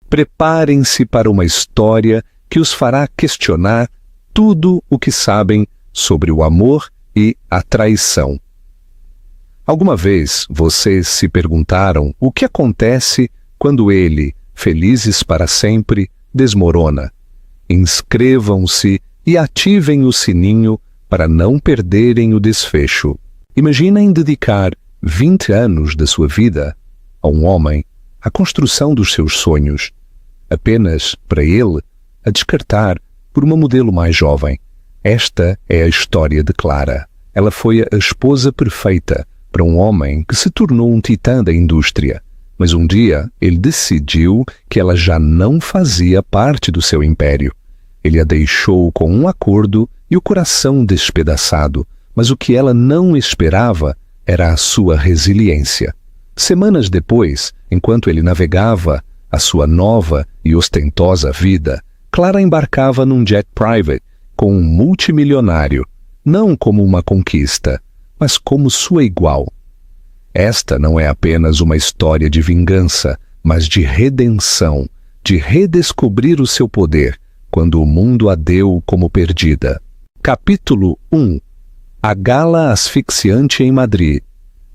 Preparem-se para uma história que os fará questionar tudo o que sabem sobre o amor e a traição. Alguma vez vocês se perguntaram o que acontece quando ele, felizes para sempre, desmorona? Inscrevam-se e ativem o sininho para não perderem o desfecho. Imaginem dedicar 20 anos da sua vida a um homem, à construção dos seus sonhos, apenas para ele a descartar por uma modelo mais jovem. Esta é a história de Clara. Ela foi a esposa perfeita para um homem que se tornou um titã da indústria. Mas um dia ele decidiu que ela já não fazia parte do seu império. Ele a deixou com um acordo e o coração despedaçado, mas o que ela não esperava era a sua resiliência. Semanas depois, enquanto ele navegava a sua nova e ostentosa vida, Clara embarcava num jet private com um multimilionário, não como uma conquista, mas como sua igual. Esta não é apenas uma história de vingança, mas de redenção, de redescobrir o seu poder, quando o mundo a deu como perdida. Capítulo 1. A Gala Asfixiante em Madrid.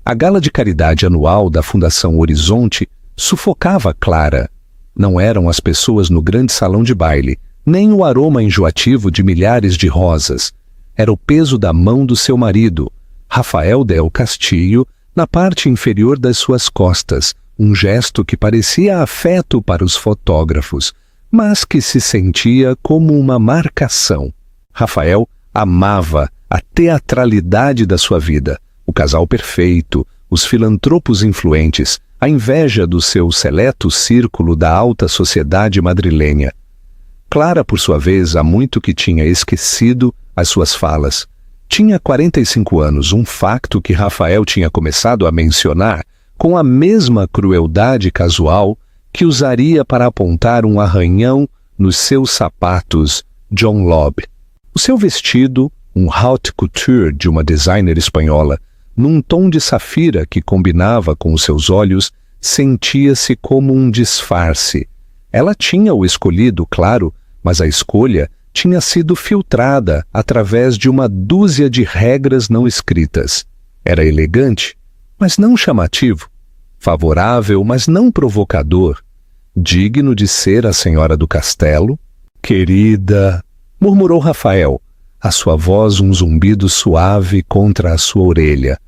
A gala de caridade anual da Fundação Horizonte sufocava Clara. Não eram as pessoas no grande salão de baile, nem o aroma enjoativo de milhares de rosas. Era o peso da mão do seu marido, Rafael del Castillo, na parte inferior das suas costas, um gesto que parecia afeto para os fotógrafos, mas que se sentia como uma marcação. Rafael amava a teatralidade da sua vida, o casal perfeito, os filantropos influentes, a inveja do seu seleto círculo da alta sociedade madrilenha. Clara, por sua vez, há muito que tinha esquecido as suas falas. Tinha 45 anos, um facto que Rafael tinha começado a mencionar com a mesma crueldade casual que usaria para apontar um arranhão nos seus sapatos John Lobb. O seu vestido, um haute couture de uma designer espanhola, num tom de safira que combinava com os seus olhos, sentia-se como um disfarce. Ela tinha o escolhido, claro, mas a escolha tinha sido filtrada através de uma dúzia de regras não escritas. Era elegante, mas não chamativo. Favorável, mas não provocador. Digno de ser a senhora do castelo. Querida, murmurou Rafael, a sua voz um zumbido suave contra a sua orelha.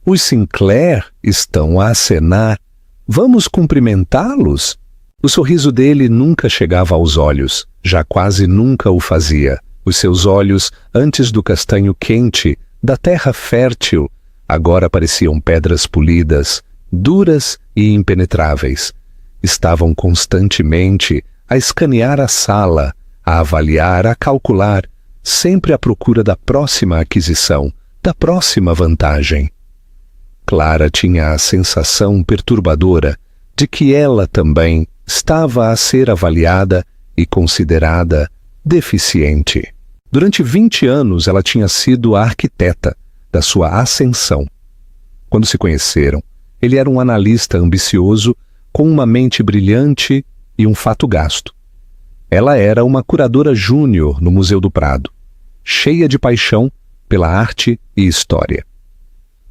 Os Sinclair estão a acenar. Vamos cumprimentá-los? O sorriso dele nunca chegava aos olhos, já quase nunca o fazia. Os seus olhos, antes do castanho quente, da terra fértil, agora pareciam pedras polidas, duras e impenetráveis. Estavam constantemente a escanear a sala, a avaliar, a calcular, sempre à procura da próxima aquisição, da próxima vantagem. Clara tinha a sensação perturbadora de que ela também estava a ser avaliada e considerada deficiente. Durante 20 anos ela tinha sido a arquiteta da sua ascensão. Quando se conheceram, ele era um analista ambicioso com uma mente brilhante e um fato gasto. Ela era uma curadora júnior no Museu do Prado, cheia de paixão pela arte e história.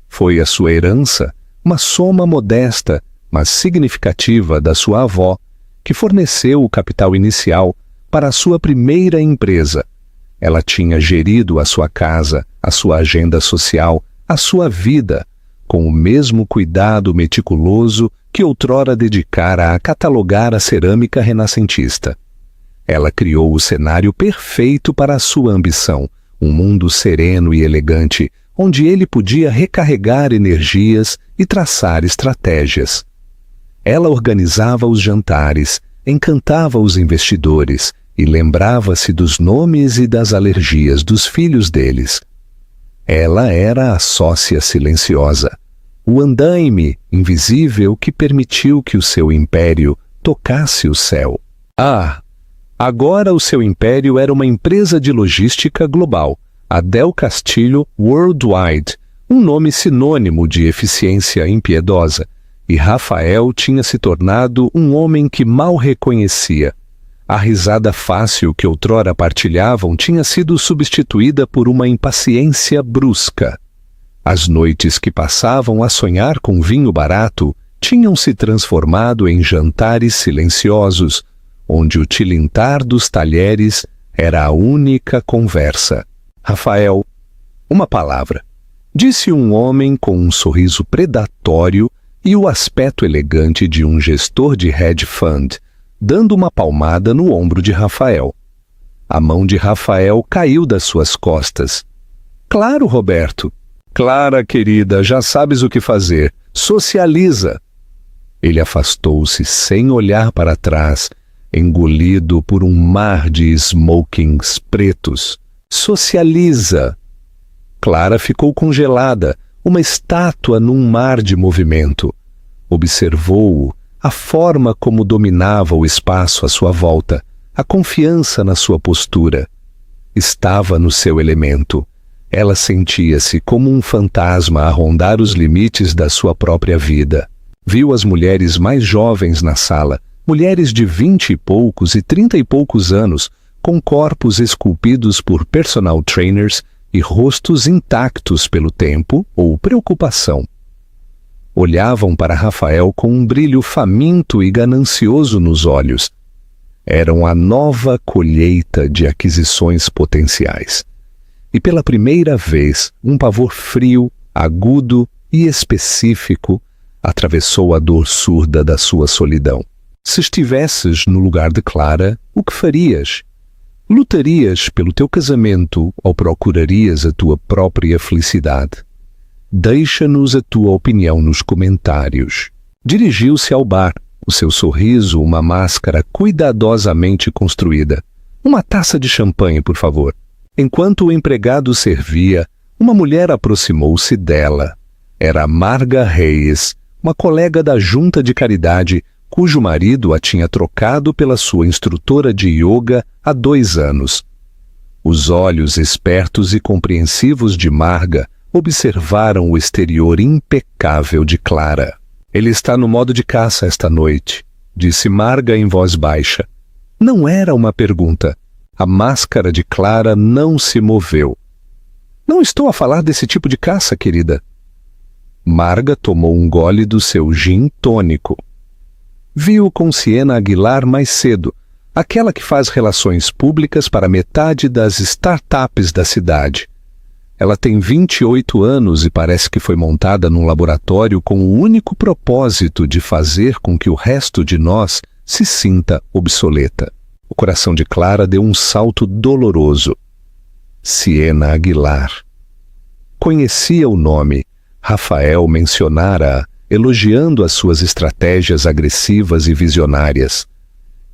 Foi a sua herança, uma soma modesta, mas significativa da sua avó, que forneceu o capital inicial para a sua primeira empresa. Ela tinha gerido a sua casa, a sua agenda social, a sua vida, com o mesmo cuidado meticuloso que outrora dedicara a catalogar a cerâmica renascentista. Ela criou o cenário perfeito para a sua ambição, um mundo sereno e elegante, onde ele podia recarregar energias e traçar estratégias. Ela organizava os jantares, encantava os investidores e lembrava-se dos nomes e das alergias dos filhos deles. Ela era a sócia silenciosa, o andaime invisível que permitiu que o seu império tocasse o céu. Agora o seu império era uma empresa de logística global, a Del Castillo Worldwide, um nome sinônimo de eficiência impiedosa, e Rafael tinha se tornado um homem que mal reconhecia. A risada fácil que outrora partilhavam tinha sido substituída por uma impaciência brusca. As noites que passavam a sonhar com vinho barato tinham se transformado em jantares silenciosos, onde o tilintar dos talheres era a única conversa. Rafael, uma palavra, disse um homem com um sorriso predatório e o aspecto elegante de um gestor de hedge fund, dando uma palmada no ombro de Rafael. A mão de Rafael caiu das suas costas. Claro, Roberto. Clara, querida, já sabes o que fazer. Socializa. Ele afastou-se sem olhar para trás, engolido por um mar de smokings pretos. Socializa. Clara ficou congelada, uma estátua num mar de movimento. Observou-o, a forma como dominava o espaço à sua volta, a confiança na sua postura. Estava no seu elemento. Ela sentia-se como um fantasma a rondar os limites da sua própria vida. Viu as mulheres mais jovens na sala, mulheres de 20 e poucos e 30 e poucos anos, com corpos esculpidos por personal trainers e rostos intactos pelo tempo ou preocupação. Olhavam para Rafael com um brilho faminto e ganancioso nos olhos. Eram a nova colheita de aquisições potenciais. E pela primeira vez, um pavor frio, agudo e específico atravessou a dor surda da sua solidão. Se estivesses no lugar de Clara, o que farias? Lutarias pelo teu casamento ou procurarias a tua própria felicidade? Deixa-nos a tua opinião nos comentários. Dirigiu-se ao bar, o seu sorriso uma máscara cuidadosamente construída. Uma taça de champanhe, por favor. Enquanto o empregado servia, uma mulher aproximou-se dela. Era Marga Reyes, uma colega da junta de caridade, cujo marido a tinha trocado pela sua instrutora de yoga há 2 anos. Os olhos espertos e compreensivos de Marga observaram o exterior impecável de Clara. Ele está no modo de caça esta noite, disse Marga em voz baixa. Não era uma pergunta. A máscara de Clara não se moveu. Não estou a falar desse tipo de caça, querida. Marga tomou um gole do seu gin tônico. Viu com Siena Aguilar mais cedo, aquela que faz relações públicas para metade das startups da cidade. Ela tem 28 anos e parece que foi montada num laboratório com o único propósito de fazer com que o resto de nós se sinta obsoleta. O coração de Clara deu um salto doloroso. Siena Aguilar. Conhecia o nome. Rafael mencionara-a, elogiando as suas estratégias agressivas e visionárias.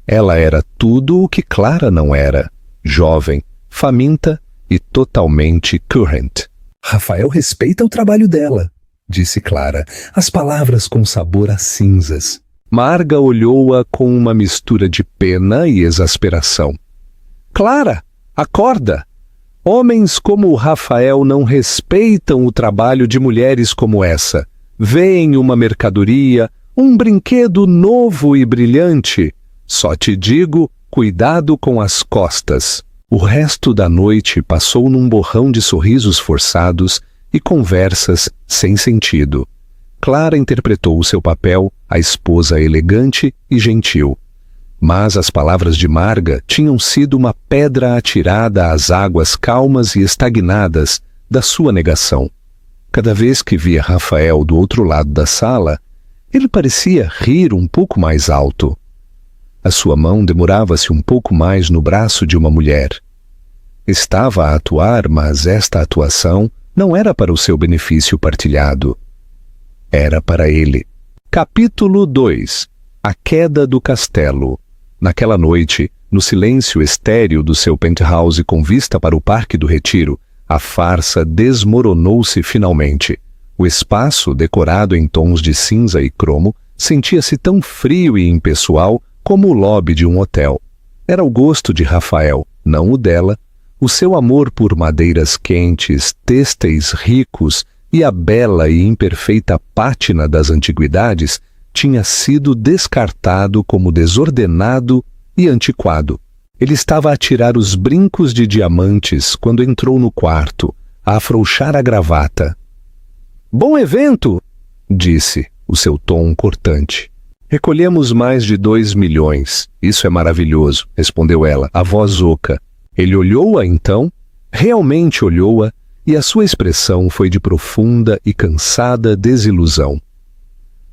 Ela era tudo o que Clara não era: jovem, faminta e totalmente current. Rafael respeita o trabalho dela, disse Clara, as palavras com sabor a cinzas. Marga olhou-a com uma mistura de pena e exasperação. Clara, acorda! Homens como o Rafael não respeitam o trabalho de mulheres como essa. Vêem uma mercadoria, um brinquedo novo e brilhante. Só te digo, cuidado com as costas. O resto da noite passou num borrão de sorrisos forçados e conversas sem sentido. Clara interpretou o seu papel, a esposa elegante e gentil. Mas as palavras de Marga tinham sido uma pedra atirada às águas calmas e estagnadas da sua negação. Cada vez que via Rafael do outro lado da sala, ele parecia rir um pouco mais alto. A sua mão demorava-se um pouco mais no braço de uma mulher. Estava a atuar, mas esta atuação não era para o seu benefício partilhado. Era para ele. Capítulo 2. A queda do castelo. Naquela noite, no silêncio estéril do seu penthouse com vista para o Parque do Retiro, a farsa desmoronou-se finalmente. O espaço, decorado em tons de cinza e cromo, sentia-se tão frio e impessoal como o lobby de um hotel. Era o gosto de Rafael, não o dela. O seu amor por madeiras quentes, têxteis ricos e a bela e imperfeita pátina das antiguidades tinha sido descartado como desordenado e antiquado. Ele estava a tirar os brincos de diamantes quando entrou no quarto, a afrouxar a gravata. "Bom evento!" disse, o seu tom cortante. "Recolhemos mais de 2 milhões. Isso é maravilhoso", respondeu ela, a voz oca. Ele olhou-a então, realmente olhou-a, e a sua expressão foi de profunda e cansada desilusão.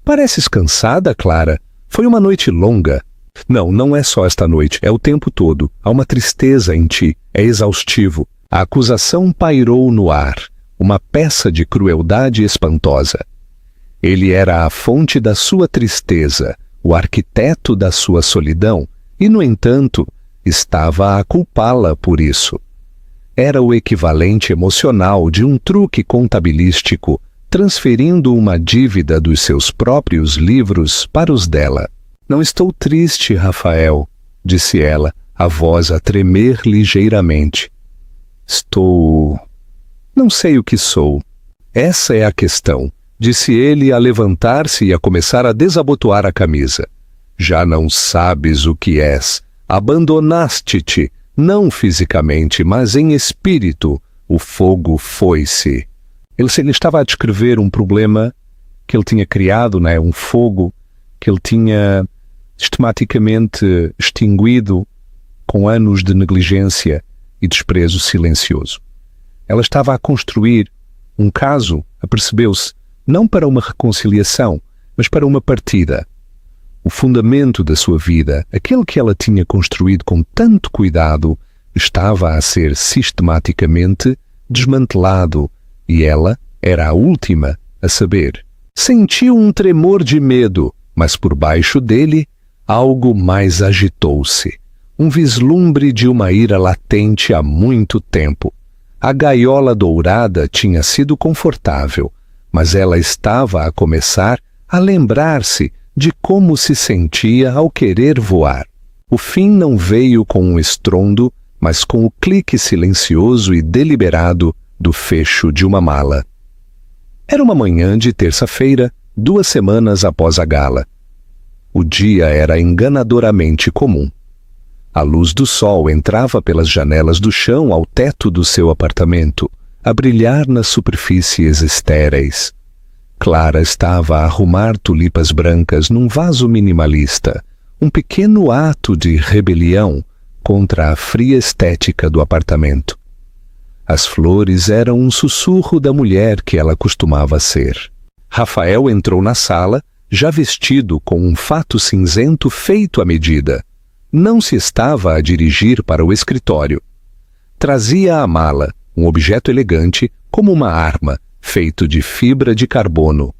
"Pareces cansada, Clara? Foi uma noite longa." "Não, não é só esta noite, é o tempo todo. Há uma tristeza em ti, é exaustivo." A acusação pairou no ar, uma peça de crueldade espantosa. Ele era a fonte da sua tristeza, o arquiteto da sua solidão, e, no entanto, estava a culpá-la por isso. Era o equivalente emocional de um truque contabilístico, transferindo uma dívida dos seus próprios livros para os dela. "Não estou triste, Rafael", disse ela, a voz a tremer ligeiramente. Não sei o que sou. Essa é a questão", disse ele a levantar-se e a começar a desabotoar a camisa. "Já não sabes o que és. Abandonaste-te, não fisicamente, mas em espírito. O fogo foi-se." Ele estava a descrever um problema que ele tinha criado, um fogo que ele tinha sistematicamente extinguido com anos de negligência e desprezo silencioso. Ela estava a construir um caso, apercebeu-se, não para uma reconciliação, mas para uma partida. O fundamento da sua vida, aquele que ela tinha construído com tanto cuidado, estava a ser sistematicamente desmantelado, e ela era a última a saber. Sentiu um tremor de medo, mas por baixo dele algo mais agitou-se. Um vislumbre de uma ira latente há muito tempo. A gaiola dourada tinha sido confortável, mas ela estava a começar a lembrar-se de como se sentia ao querer voar. O fim não veio com um estrondo, mas com o clique silencioso e deliberado do fecho de uma mala. Era uma manhã de terça-feira, 2 semanas após a gala. O dia era enganadoramente comum. A luz do sol entrava pelas janelas do chão ao teto do seu apartamento, a brilhar nas superfícies estéreis. Clara estava a arrumar tulipas brancas num vaso minimalista, um pequeno ato de rebelião contra a fria estética do apartamento. As flores eram um sussurro da mulher que ela costumava ser. Rafael entrou na sala, já vestido com um fato cinzento feito à medida. Não se estava a dirigir para o escritório. Trazia a mala, um objeto elegante, como uma arma, feito de fibra de carbono.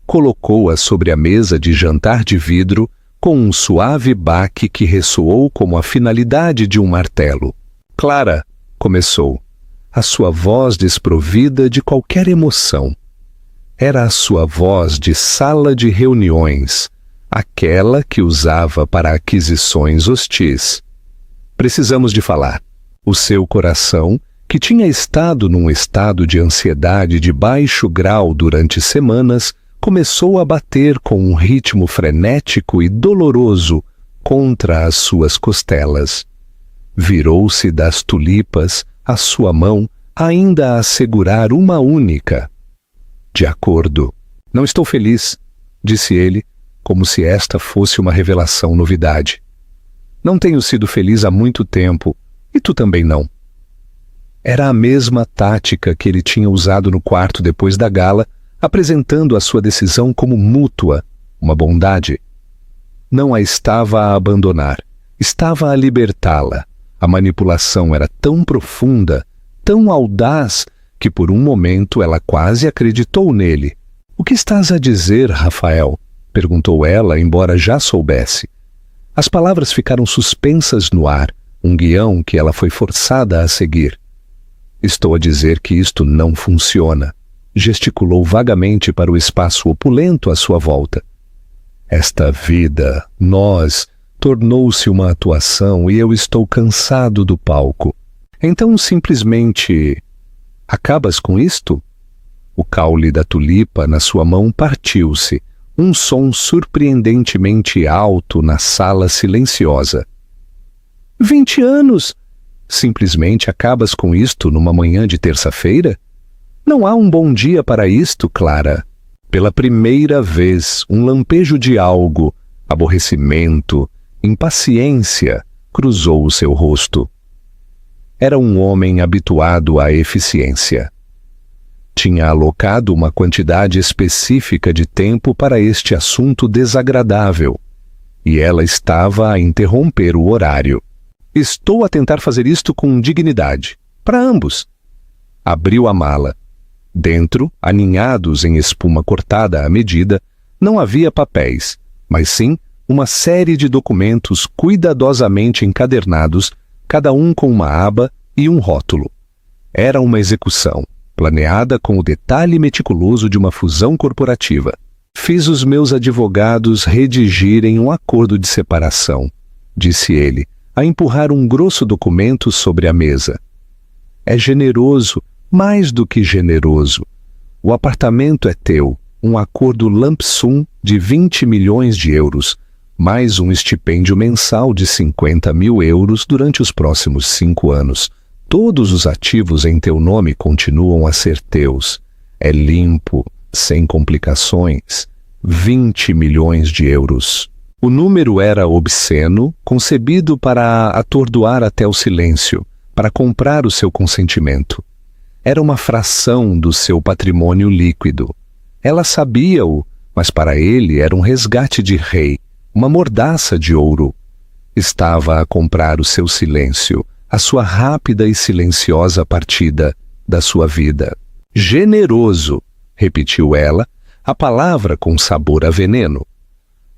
Colocou-a sobre a mesa de jantar de vidro, com um suave baque que ressoou como a finalidade de um martelo. "Clara", começou, a sua voz desprovida de qualquer emoção. Era a sua voz de sala de reuniões, aquela que usava para aquisições hostis. "Precisamos de falar." O seu coração, que tinha estado num estado de ansiedade de baixo grau durante semanas, começou a bater com um ritmo frenético e doloroso contra as suas costelas. Virou-se das tulipas, a sua mão ainda a segurar uma única. "De acordo. Não estou feliz", disse ele, como se esta fosse uma revelação novidade. "Não tenho sido feliz há muito tempo, e tu também não." Era a mesma tática que ele tinha usado no quarto depois da gala, apresentando a sua decisão como mútua, uma bondade. Não a estava a abandonar, estava a libertá-la. A manipulação era tão profunda, tão audaz, que por um momento ela quase acreditou nele. "O que estás a dizer, Rafael?" perguntou ela, embora já soubesse. As palavras ficaram suspensas no ar, um guião que ela foi forçada a seguir. "Estou a dizer que isto não funciona." Gesticulou vagamente para o espaço opulento à sua volta. "Esta vida, nós, tornou-se uma atuação e eu estou cansado do palco. Então simplesmente acabas com isto?" O caule da tulipa na sua mão partiu-se. um som surpreendentemente alto na sala silenciosa. 20 anos! Simplesmente acabas com isto numa manhã de terça-feira? Não há um bom dia para isto, Clara. Pela primeira vez, um lampejo de algo, aborrecimento, impaciência, cruzou o seu rosto. Era um homem habituado à eficiência. Tinha alocado uma quantidade específica de tempo para este assunto desagradável, e ela estava a interromper o horário. Estou a tentar fazer isto com dignidade, para ambos. Abriu a mala. Dentro, aninhados em espuma cortada à medida, não havia papéis, mas sim uma série de documentos cuidadosamente encadernados, cada um com uma aba e um rótulo. Era uma execução, planeada com o detalhe meticuloso de uma fusão corporativa. Fiz os meus advogados redigirem um acordo de separação, disse ele, a empurrar um grosso documento sobre a mesa. É generoso, mais do que generoso. O apartamento é teu, um acordo lump sum de 20 milhões de euros, mais um estipêndio mensal de 50 mil euros durante os próximos 5 anos. Todos os ativos em teu nome continuam a ser teus. É limpo, sem complicações. 20 milhões de euros. O número era obsceno, concebido para atordoar até o silêncio, para comprar o seu consentimento. Era uma fração do seu patrimônio líquido. Ela sabia-o, mas para ele era um resgate de rei, uma mordaça de ouro. Estava a comprar o seu silêncio, a sua rápida e silenciosa partida da sua vida. Generoso, repetiu ela, a palavra com sabor a veneno.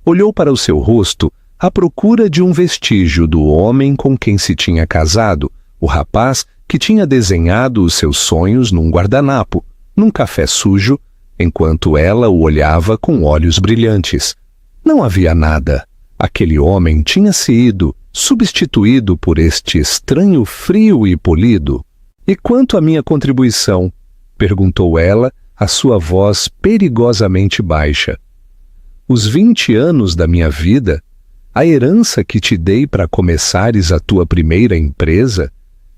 Olhou para o seu rosto à procura de um vestígio do homem com quem se tinha casado, o rapaz que tinha desenhado os seus sonhos num guardanapo, num café sujo, enquanto ela o olhava com olhos brilhantes. Não havia nada. Aquele homem tinha se ido, substituído por este estranho frio e polido. E quanto à minha contribuição? Perguntou ela, a sua voz perigosamente baixa. Os 20 anos da minha vida, a herança que te dei para começares a tua primeira empresa,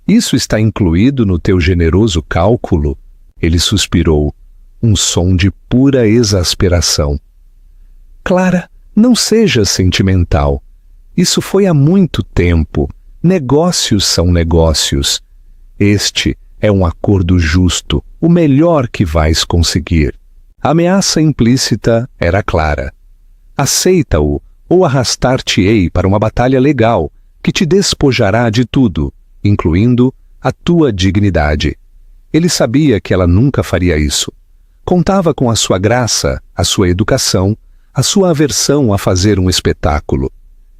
isso está incluído no teu generoso cálculo? Ele suspirou, um som de pura exasperação. Clara, não seja sentimental. Isso foi há muito tempo. Negócios são negócios. Este é um acordo justo, o melhor que vais conseguir. A ameaça implícita era clara. Aceita-o, ou arrastar-te-ei para uma batalha legal, que te despojará de tudo, incluindo a tua dignidade. Ele sabia que ela nunca faria isso. Contava com a sua graça, a sua educação, a sua aversão a fazer um espetáculo.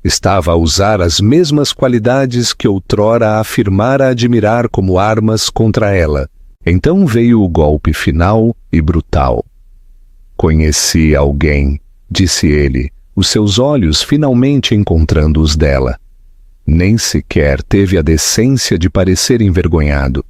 Estava a usar as mesmas qualidades que outrora afirmara admirar como armas contra ela. Então veio o golpe final e brutal. Conheci alguém, disse ele, os seus olhos finalmente encontrando os dela. Nem sequer teve a decência de parecer envergonhado.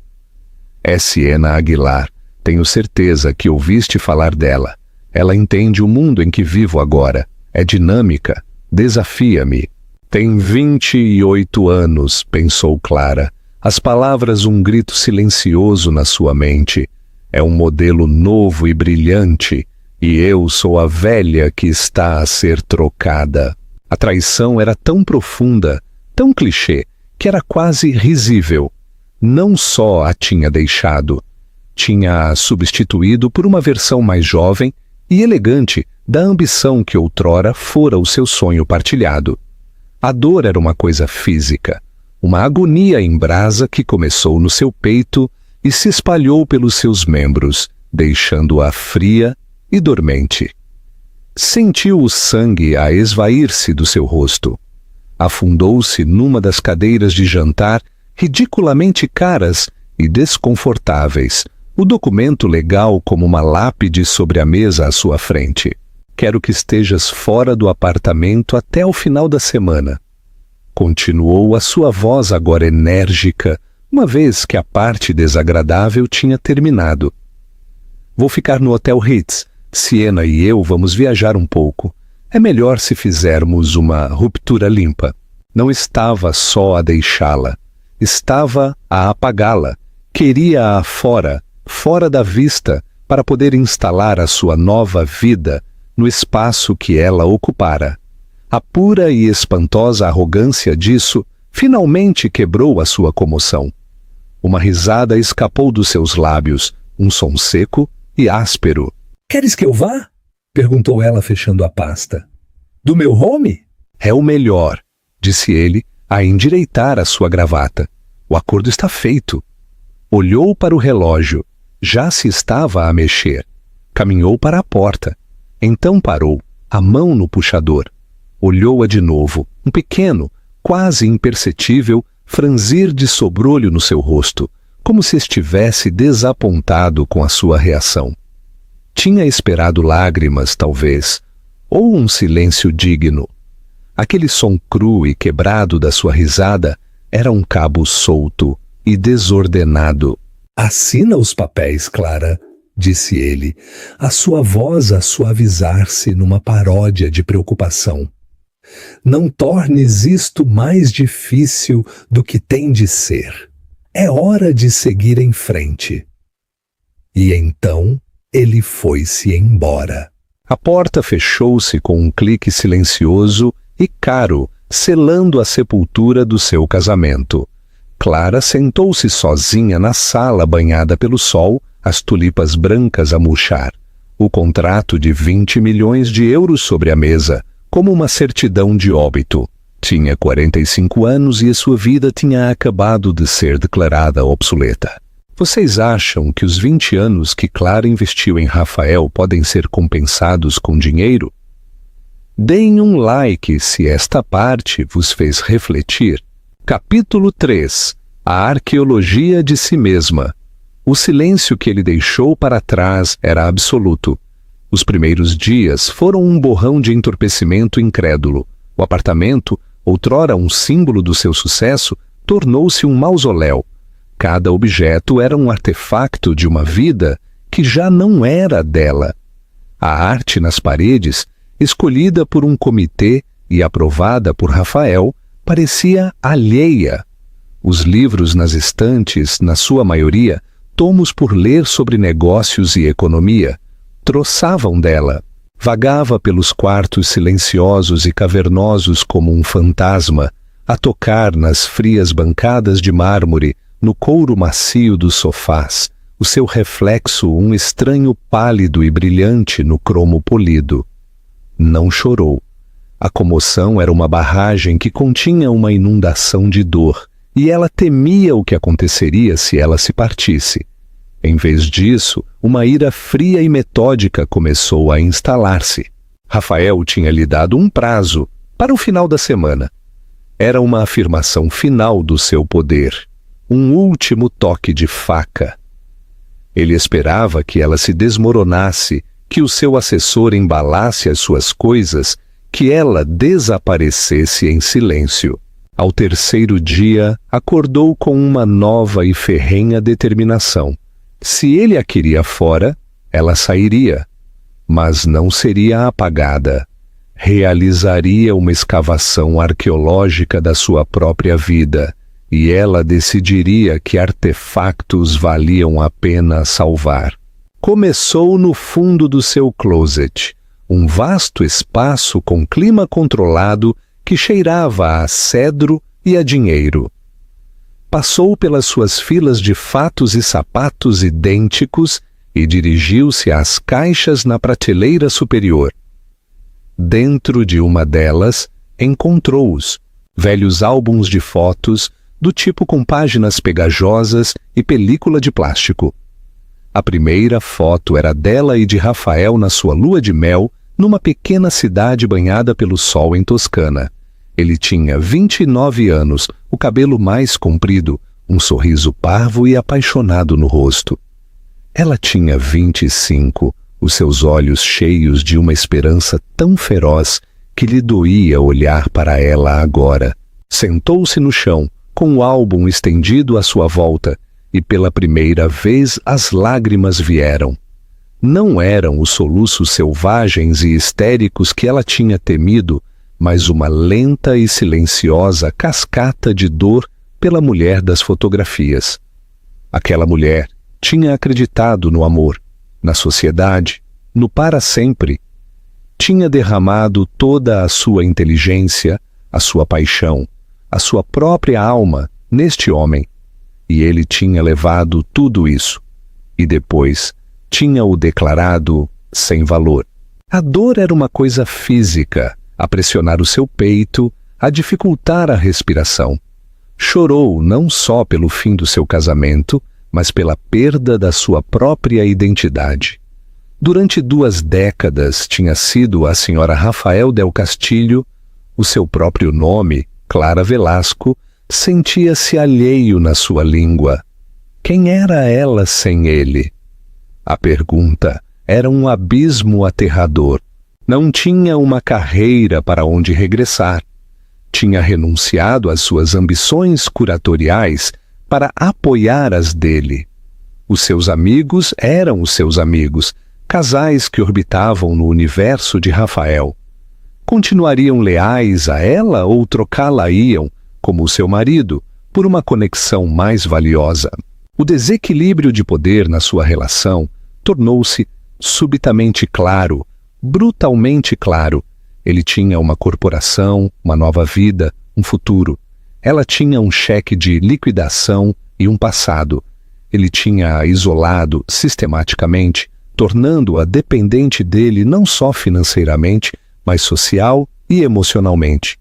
É Siena Aguilar. Tenho certeza que ouviste falar dela. Ela entende o mundo em que vivo agora. É dinâmica. Desafia-me. Tem 28 anos, pensou Clara. As palavras um grito silencioso na sua mente. É um modelo novo e brilhante, e eu sou a velha que está a ser trocada. A traição era tão profunda, tão clichê, que era quase risível. Não só a tinha deixado, tinha-a substituído por uma versão mais jovem e elegante da ambição que outrora fora o seu sonho partilhado. A dor era uma coisa física, uma agonia em brasa que começou no seu peito e se espalhou pelos seus membros, deixando-a fria e dormente. Sentiu o sangue a esvair-se do seu rosto. Afundou-se numa das cadeiras de jantar ridiculamente caras e desconfortáveis, o documento legal como uma lápide sobre a mesa à sua frente. Quero que estejas fora do apartamento até o final da semana. Continuou a sua voz agora enérgica, uma vez que a parte desagradável tinha terminado. Vou ficar no Hotel Ritz, Siena e eu vamos viajar um pouco. É melhor se fizermos uma ruptura limpa. Não estava só a deixá-la. Estava a apagá-la. Queria-a fora, fora da vista, para poder instalar a sua nova vida no espaço que ela ocupara. A pura e espantosa arrogância disso finalmente quebrou a sua comoção. Uma risada escapou dos seus lábios, um som seco e áspero. "Queres que eu vá?" perguntou ela, fechando a pasta. "Do meu home?" "É o melhor", disse ele, a endireitar a sua gravata. "O acordo está feito." Olhou para o relógio. Já se estava a mexer. Caminhou para a porta. Então parou, a mão no puxador. Olhou-a de novo, um pequeno, quase imperceptível, franzir de sobrolho no seu rosto, como se estivesse desapontado com a sua reação. Tinha esperado lágrimas, talvez, ou um silêncio digno. Aquele som cru e quebrado da sua risada era um cabo solto e desordenado. "Assina os papéis, Clara", disse ele, a sua voz a suavizar-se numa paródia de preocupação. "Não tornes isto mais difícil do que tem de ser. É hora de seguir em frente." E então ele foi-se embora. A porta fechou-se com um clique silencioso e caro, selando a sepultura do seu casamento. Clara sentou-se sozinha na sala banhada pelo sol, as tulipas brancas a murchar. O contrato de 20 milhões de euros sobre a mesa, como uma certidão de óbito. Tinha 45 anos e sua vida tinha acabado de ser declarada obsoleta. Vocês acham que os 20 anos que Clara investiu em Rafael podem ser compensados com dinheiro? Deem um like se esta parte vos fez refletir. Capítulo 3. A arqueologia de si mesma. O silêncio que ele deixou para trás era absoluto. Os primeiros dias foram um borrão de entorpecimento incrédulo. O apartamento, outrora um símbolo do seu sucesso, tornou-se um mausoléu. Cada objeto era um artefacto de uma vida que já não era dela. A arte nas paredes, escolhida por um comitê e aprovada por Rafael, parecia alheia. Os livros nas estantes, na sua maioria, tomos por ler sobre negócios e economia, troçavam dela. Vagava pelos quartos silenciosos e cavernosos como um fantasma, a tocar nas frias bancadas de mármore, no couro macio dos sofás, o seu reflexo um estranho pálido e brilhante no cromo polido. Não chorou. A comoção era uma barragem que continha uma inundação de dor, e ela temia o que aconteceria se ela se partisse. Em vez disso, uma ira fria e metódica começou a instalar-se. Rafael tinha lhe dado um prazo para o final da semana. Era uma afirmação final do seu poder, um último toque de faca. Ele esperava que ela se desmoronasse, que o seu assessor embalasse as suas coisas, que ela desaparecesse em silêncio. Ao terceiro dia, acordou com uma nova e ferrenha determinação. Se ele a queria fora, ela sairia, mas não seria apagada. Realizaria uma escavação arqueológica da sua própria vida, e ela decidiria que artefactos valiam a pena salvar. Começou no fundo do seu closet, um vasto espaço com clima controlado que cheirava a cedro e a dinheiro. Passou pelas suas filas de fatos e sapatos idênticos e dirigiu-se às caixas na prateleira superior. Dentro de uma delas, encontrou-os, velhos álbuns de fotos, do tipo com páginas pegajosas e película de plástico. A primeira foto era dela e de Rafael na sua lua de mel, numa pequena cidade banhada pelo sol em Toscana. Ele tinha 29 anos, o cabelo mais comprido, um sorriso parvo e apaixonado no rosto. Ela tinha 25, os seus olhos cheios de uma esperança tão feroz que lhe doía olhar para ela agora. Sentou-se no chão, com o álbum estendido à sua volta, e pela primeira vez as lágrimas vieram. Não eram os soluços selvagens e histéricos que ela tinha temido, mas uma lenta e silenciosa cascata de dor pela mulher das fotografias. Aquela mulher tinha acreditado no amor, na sociedade, no para sempre. Tinha derramado toda a sua inteligência, a sua paixão, a sua própria alma neste homem. E ele tinha levado tudo isso. E depois tinha-o declarado sem valor. A dor era uma coisa física, a pressionar o seu peito, a dificultar a respiração. Chorou não só pelo fim do seu casamento, mas pela perda da sua própria identidade. Durante 2 décadas tinha sido a senhora Rafael del Castillo, o seu próprio nome, Clara Velasco, sentia-se alheio na sua língua. Quem era ela sem ele? A pergunta era um abismo aterrador. Não tinha uma carreira para onde regressar. Tinha renunciado às suas ambições curatoriais para apoiar as dele. Os seus amigos eram os seus amigos, casais que orbitavam no universo de Rafael. Continuariam leais a ela ou trocá-la-iam, como o seu marido, por uma conexão mais valiosa? O desequilíbrio de poder na sua relação tornou-se subitamente claro, brutalmente claro. Ele tinha uma corporação, uma nova vida, um futuro. Ela tinha um cheque de liquidação e um passado. Ele tinha-a isolado sistematicamente, tornando-a dependente dele não só financeiramente, mas social e emocionalmente.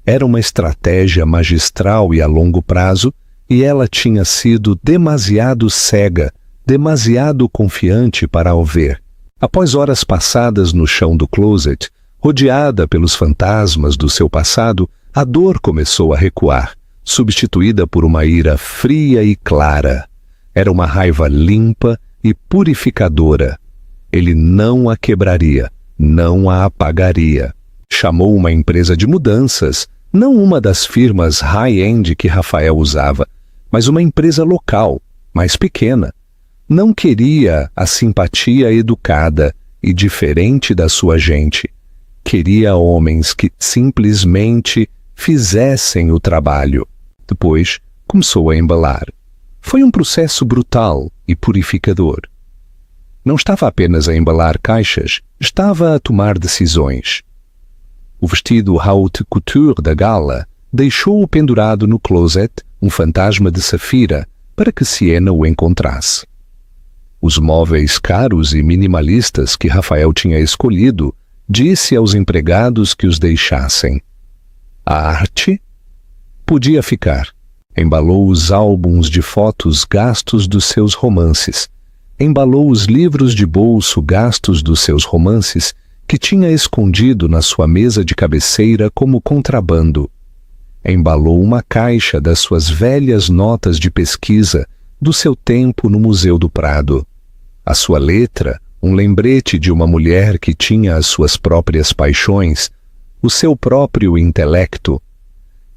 Era uma estratégia magistral e a longo prazo, e ela tinha sido demasiado cega, demasiado confiante para o ver. Após horas passadas no chão do closet, rodeada pelos fantasmas do seu passado, a dor começou a recuar, substituída por uma ira fria e clara. Era uma raiva limpa e purificadora. Ele não a quebraria, não a apagaria. Chamou uma empresa de mudanças, não uma das firmas high-end que Rafael usava, mas uma empresa local, mais pequena. Não queria a simpatia educada e diferente da sua gente. Queria homens que simplesmente fizessem o trabalho. Depois, começou a embalar. Foi um processo brutal e purificador. Não estava apenas a embalar caixas, estava a tomar decisões. O vestido haute couture da gala deixou-o pendurado no closet, um fantasma de safira, para que Siena o encontrasse. Os móveis caros e minimalistas que Rafael tinha escolhido, disse aos empregados que os deixassem. A arte podia ficar. Embalou os álbuns de fotos gastos dos seus romances. Embalou os livros de bolso gastos dos seus romances que tinha escondido na sua mesa de cabeceira como contrabando. Embalou uma caixa das suas velhas notas de pesquisa do seu tempo no Museu do Prado. A sua letra, um lembrete de uma mulher que tinha as suas próprias paixões, o seu próprio intelecto.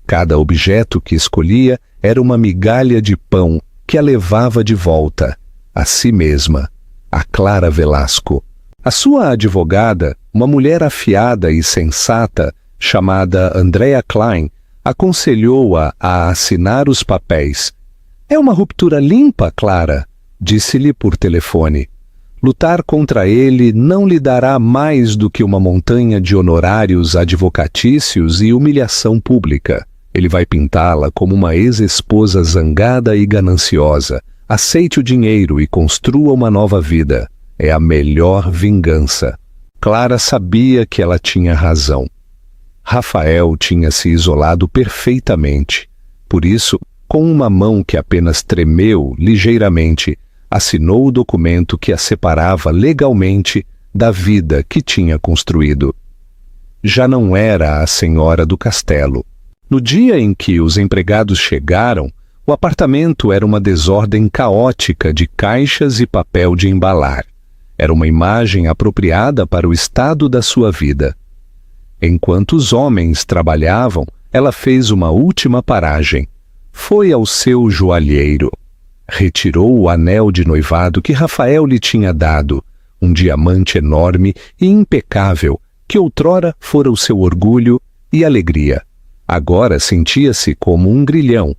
Cada objeto que escolhia era uma migalha de pão que a levava de volta a si mesma, a Clara Velasco. A sua advogada, uma mulher afiada e sensata, chamada Andrea Klein, aconselhou-a a assinar os papéis. É uma ruptura limpa, Clara, disse-lhe por telefone. Lutar contra ele não lhe dará mais do que uma montanha de honorários advocatícios e humilhação pública. Ele vai pintá-la como uma ex-esposa zangada e gananciosa. Aceite o dinheiro e construa uma nova vida. É a melhor vingança. Clara sabia que ela tinha razão. Rafael tinha se isolado perfeitamente. Por isso, com uma mão que apenas tremeu ligeiramente, assinou o documento que a separava legalmente da vida que tinha construído. Já não era a senhora do castelo. No dia em que os empregados chegaram, o apartamento era uma desordem caótica de caixas e papel de embalar. Era uma imagem apropriada para o estado da sua vida. Enquanto os homens trabalhavam, ela fez uma última paragem. Foi ao seu joalheiro. Retirou o anel de noivado que Rafael lhe tinha dado, um diamante enorme e impecável, que outrora fora o seu orgulho e alegria. Agora sentia-se como um grilhão.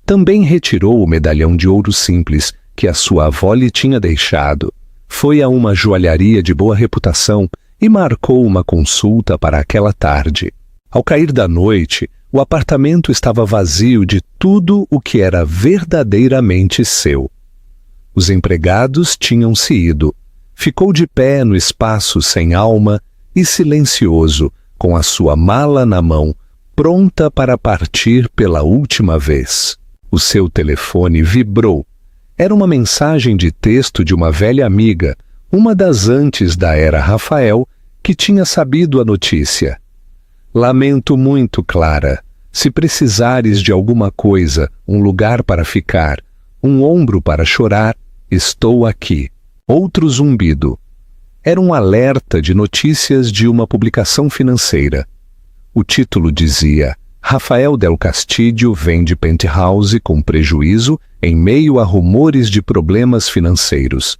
Também retirou o medalhão de ouro simples que a sua avó lhe tinha deixado. Foi a uma joalharia de boa reputação e marcou uma consulta para aquela tarde. Ao cair da noite, o apartamento estava vazio de tudo o que era verdadeiramente seu. Os empregados tinham se ido. Ficou de pé no espaço sem alma e silencioso, com a sua mala na mão, pronta para partir pela última vez. O seu telefone vibrou. Era uma mensagem de texto de uma velha amiga, uma das antes da era Rafael, que tinha sabido a notícia. Lamento muito, Clara. Se precisares de alguma coisa, um lugar para ficar, um ombro para chorar, estou aqui. Outro zumbido. Era um alerta de notícias de uma publicação financeira. O título dizia: Rafael del Castillo vende penthouse com prejuízo em meio a rumores de problemas financeiros.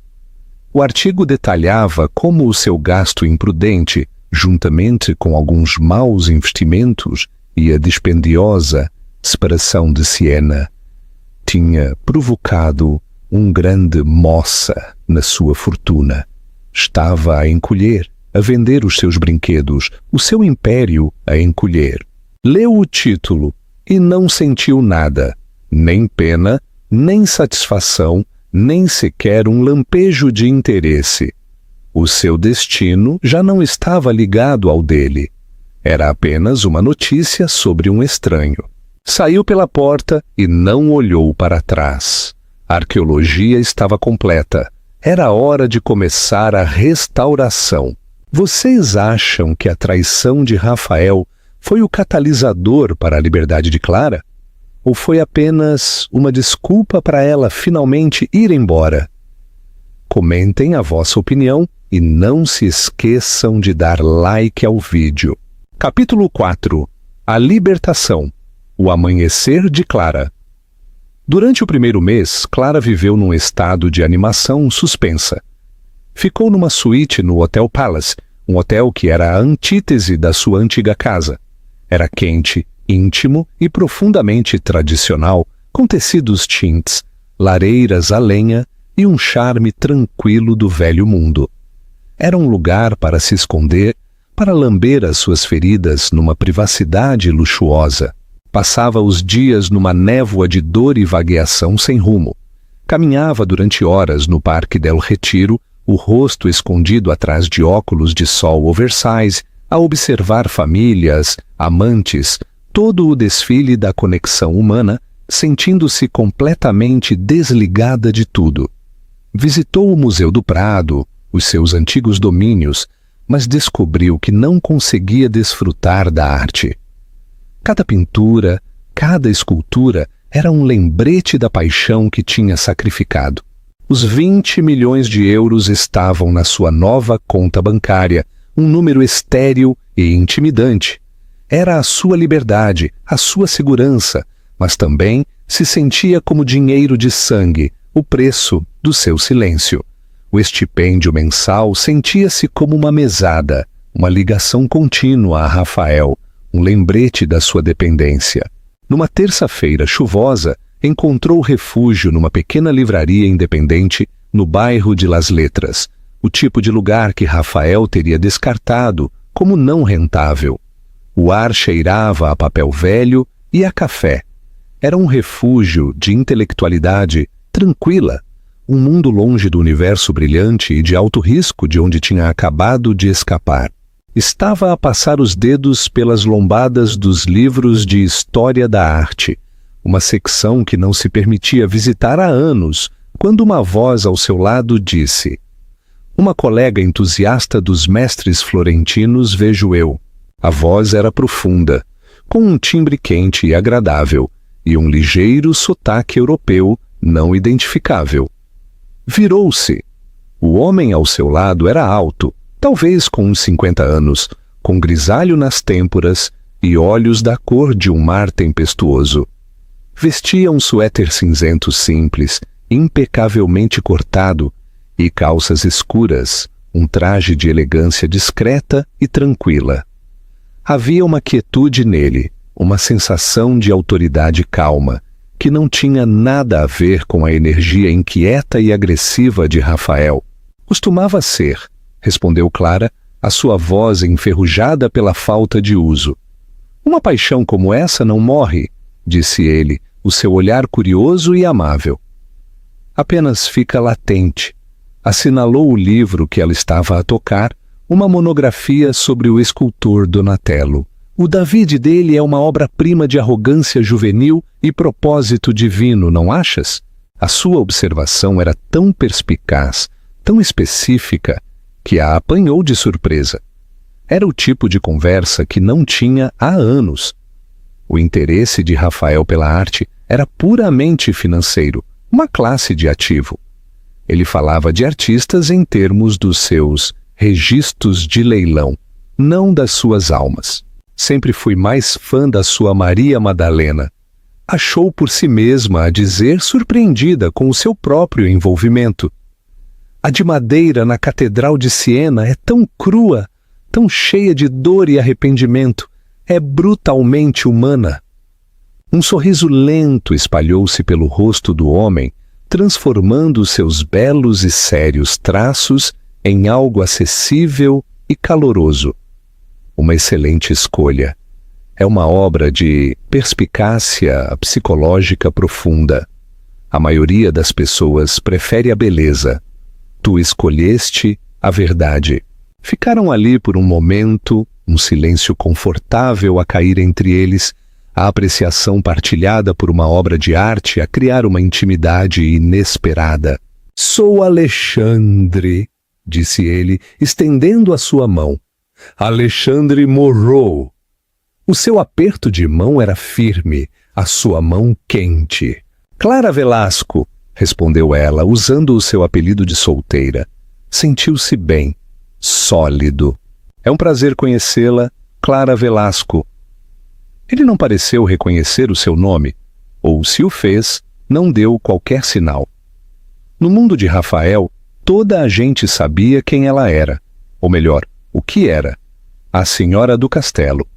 O artigo detalhava como o seu gasto imprudente, juntamente com alguns maus investimentos e a dispendiosa separação de Siena, tinha provocado um grande moça na sua fortuna. Estava a encolher, a vender os seus brinquedos, o seu império a encolher. Leu o título e não sentiu nada, nem pena, nem satisfação, nem sequer um lampejo de interesse. O seu destino já não estava ligado ao dele. Era apenas uma notícia sobre um estranho. Saiu pela porta e não olhou para trás. A arqueologia estava completa. Era hora de começar a restauração. Vocês acham que a traição de Rafael foi o catalisador para a liberdade de Clara? Ou foi apenas uma desculpa para ela finalmente ir embora? Comentem a vossa opinião e não se esqueçam de dar like ao vídeo. Capítulo 4. A libertação. O amanhecer de Clara. Durante o primeiro mês, Clara viveu num estado de animação suspensa. Ficou numa suíte no Hotel Palace, um hotel que era a antítese da sua antiga casa. Era quente, íntimo e profundamente tradicional, com tecidos tintes, lareiras a lenha e um charme tranquilo do velho mundo. Era um lugar para se esconder, para lamber as suas feridas numa privacidade luxuosa. Passava os dias numa névoa de dor e vagueação sem rumo. Caminhava durante horas no Parque del Retiro, o rosto escondido atrás de óculos de sol oversize, a observar famílias, amantes, todo o desfile da conexão humana, sentindo-se completamente desligada de tudo. Visitou o Museu do Prado, os seus antigos domínios, mas descobriu que não conseguia desfrutar da arte. Cada pintura, cada escultura era um lembrete da paixão que tinha sacrificado. Os 20 milhões de euros estavam na sua nova conta bancária, um número estéril e intimidante. Era a sua liberdade, a sua segurança, mas também se sentia como dinheiro de sangue, o preço do seu silêncio. O estipêndio mensal sentia-se como uma mesada, uma ligação contínua a Rafael, um lembrete da sua dependência. Numa terça-feira chuvosa, encontrou refúgio numa pequena livraria independente no bairro de Las Letras, o tipo de lugar que Rafael teria descartado como não rentável. O ar cheirava a papel velho e a café. Era um refúgio de intelectualidade tranquila, um mundo longe do universo brilhante e de alto risco de onde tinha acabado de escapar. Estava a passar os dedos pelas lombadas dos livros de História da Arte, uma secção que não se permitia visitar há anos, quando uma voz ao seu lado disse: "Uma colega entusiasta dos mestres florentinos, vejo eu." A voz era profunda, com um timbre quente e agradável, e um ligeiro sotaque europeu não identificável. Virou-se. O homem ao seu lado era alto, talvez com uns 50 anos, com grisalho nas têmporas e olhos da cor de um mar tempestuoso. Vestia um suéter cinzento simples, impecavelmente cortado, e calças escuras, um traje de elegância discreta e tranquila. Havia uma quietude nele, uma sensação de autoridade calma, que não tinha nada a ver com a energia inquieta e agressiva de Rafael. Costumava ser, respondeu Clara, a sua voz enferrujada pela falta de uso. Uma paixão como essa não morre, disse ele, o seu olhar curioso e amável. Apenas fica latente. Assinalou o livro que ela estava a tocar, uma monografia sobre o escultor Donatello. O David dele é uma obra-prima de arrogância juvenil e propósito divino, não achas? A sua observação era tão perspicaz, tão específica, que a apanhou de surpresa. Era o tipo de conversa que não tinha há anos. O interesse de Rafael pela arte era puramente financeiro, uma classe de ativo. Ele falava de artistas em termos dos seus registros de leilão, não das suas almas. Sempre fui mais fã da sua Maria Madalena. Achou por si mesma a dizer, surpreendida com o seu próprio envolvimento. A de madeira na Catedral de Siena é tão crua, tão cheia de dor e arrependimento. É brutalmente humana. Um sorriso lento espalhou-se pelo rosto do homem, transformando seus belos e sérios traços em algo acessível e caloroso. Uma excelente escolha. É uma obra de perspicácia psicológica profunda. A maioria das pessoas prefere a beleza. Tu escolheste a verdade. Ficaram ali por um momento, um silêncio confortável a cair entre eles, a apreciação partilhada por uma obra de arte a criar uma intimidade inesperada. Sou Alexandre, disse ele, estendendo a sua mão. Alexandre Morrow. O seu aperto de mão era firme, a sua mão quente. Clara Velasco, respondeu ela, usando o seu apelido de solteira. Sentiu-se bem, sólido. É um prazer conhecê-la, Clara Velasco. Ele não pareceu reconhecer o seu nome, ou, se o fez, não deu qualquer sinal. No mundo de Rafael, toda a gente sabia quem ela era, ou melhor, o que era, a Senhora do Castelo.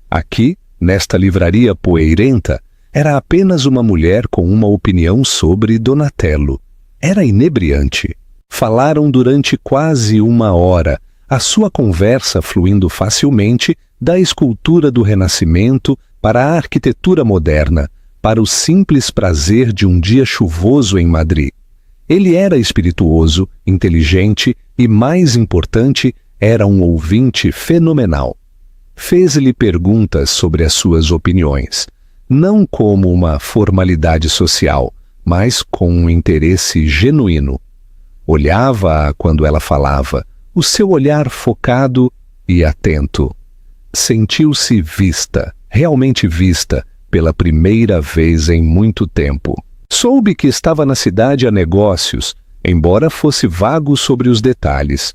Aqui, nesta livraria poeirenta, era apenas uma mulher com uma opinião sobre Donatello. Era inebriante. Falaram durante quase uma hora, a sua conversa fluindo facilmente da escultura do Renascimento para a arquitetura moderna, para o simples prazer de um dia chuvoso em Madrid. Ele era espirituoso, inteligente e, mais importante, era um ouvinte fenomenal. Fez-lhe perguntas sobre as suas opiniões, não como uma formalidade social, mas com um interesse genuíno. Olhava-a quando ela falava, o seu olhar focado e atento. Sentiu-se vista, realmente vista, pela primeira vez em muito tempo. Soube que estava na cidade a negócios, embora fosse vago sobre os detalhes.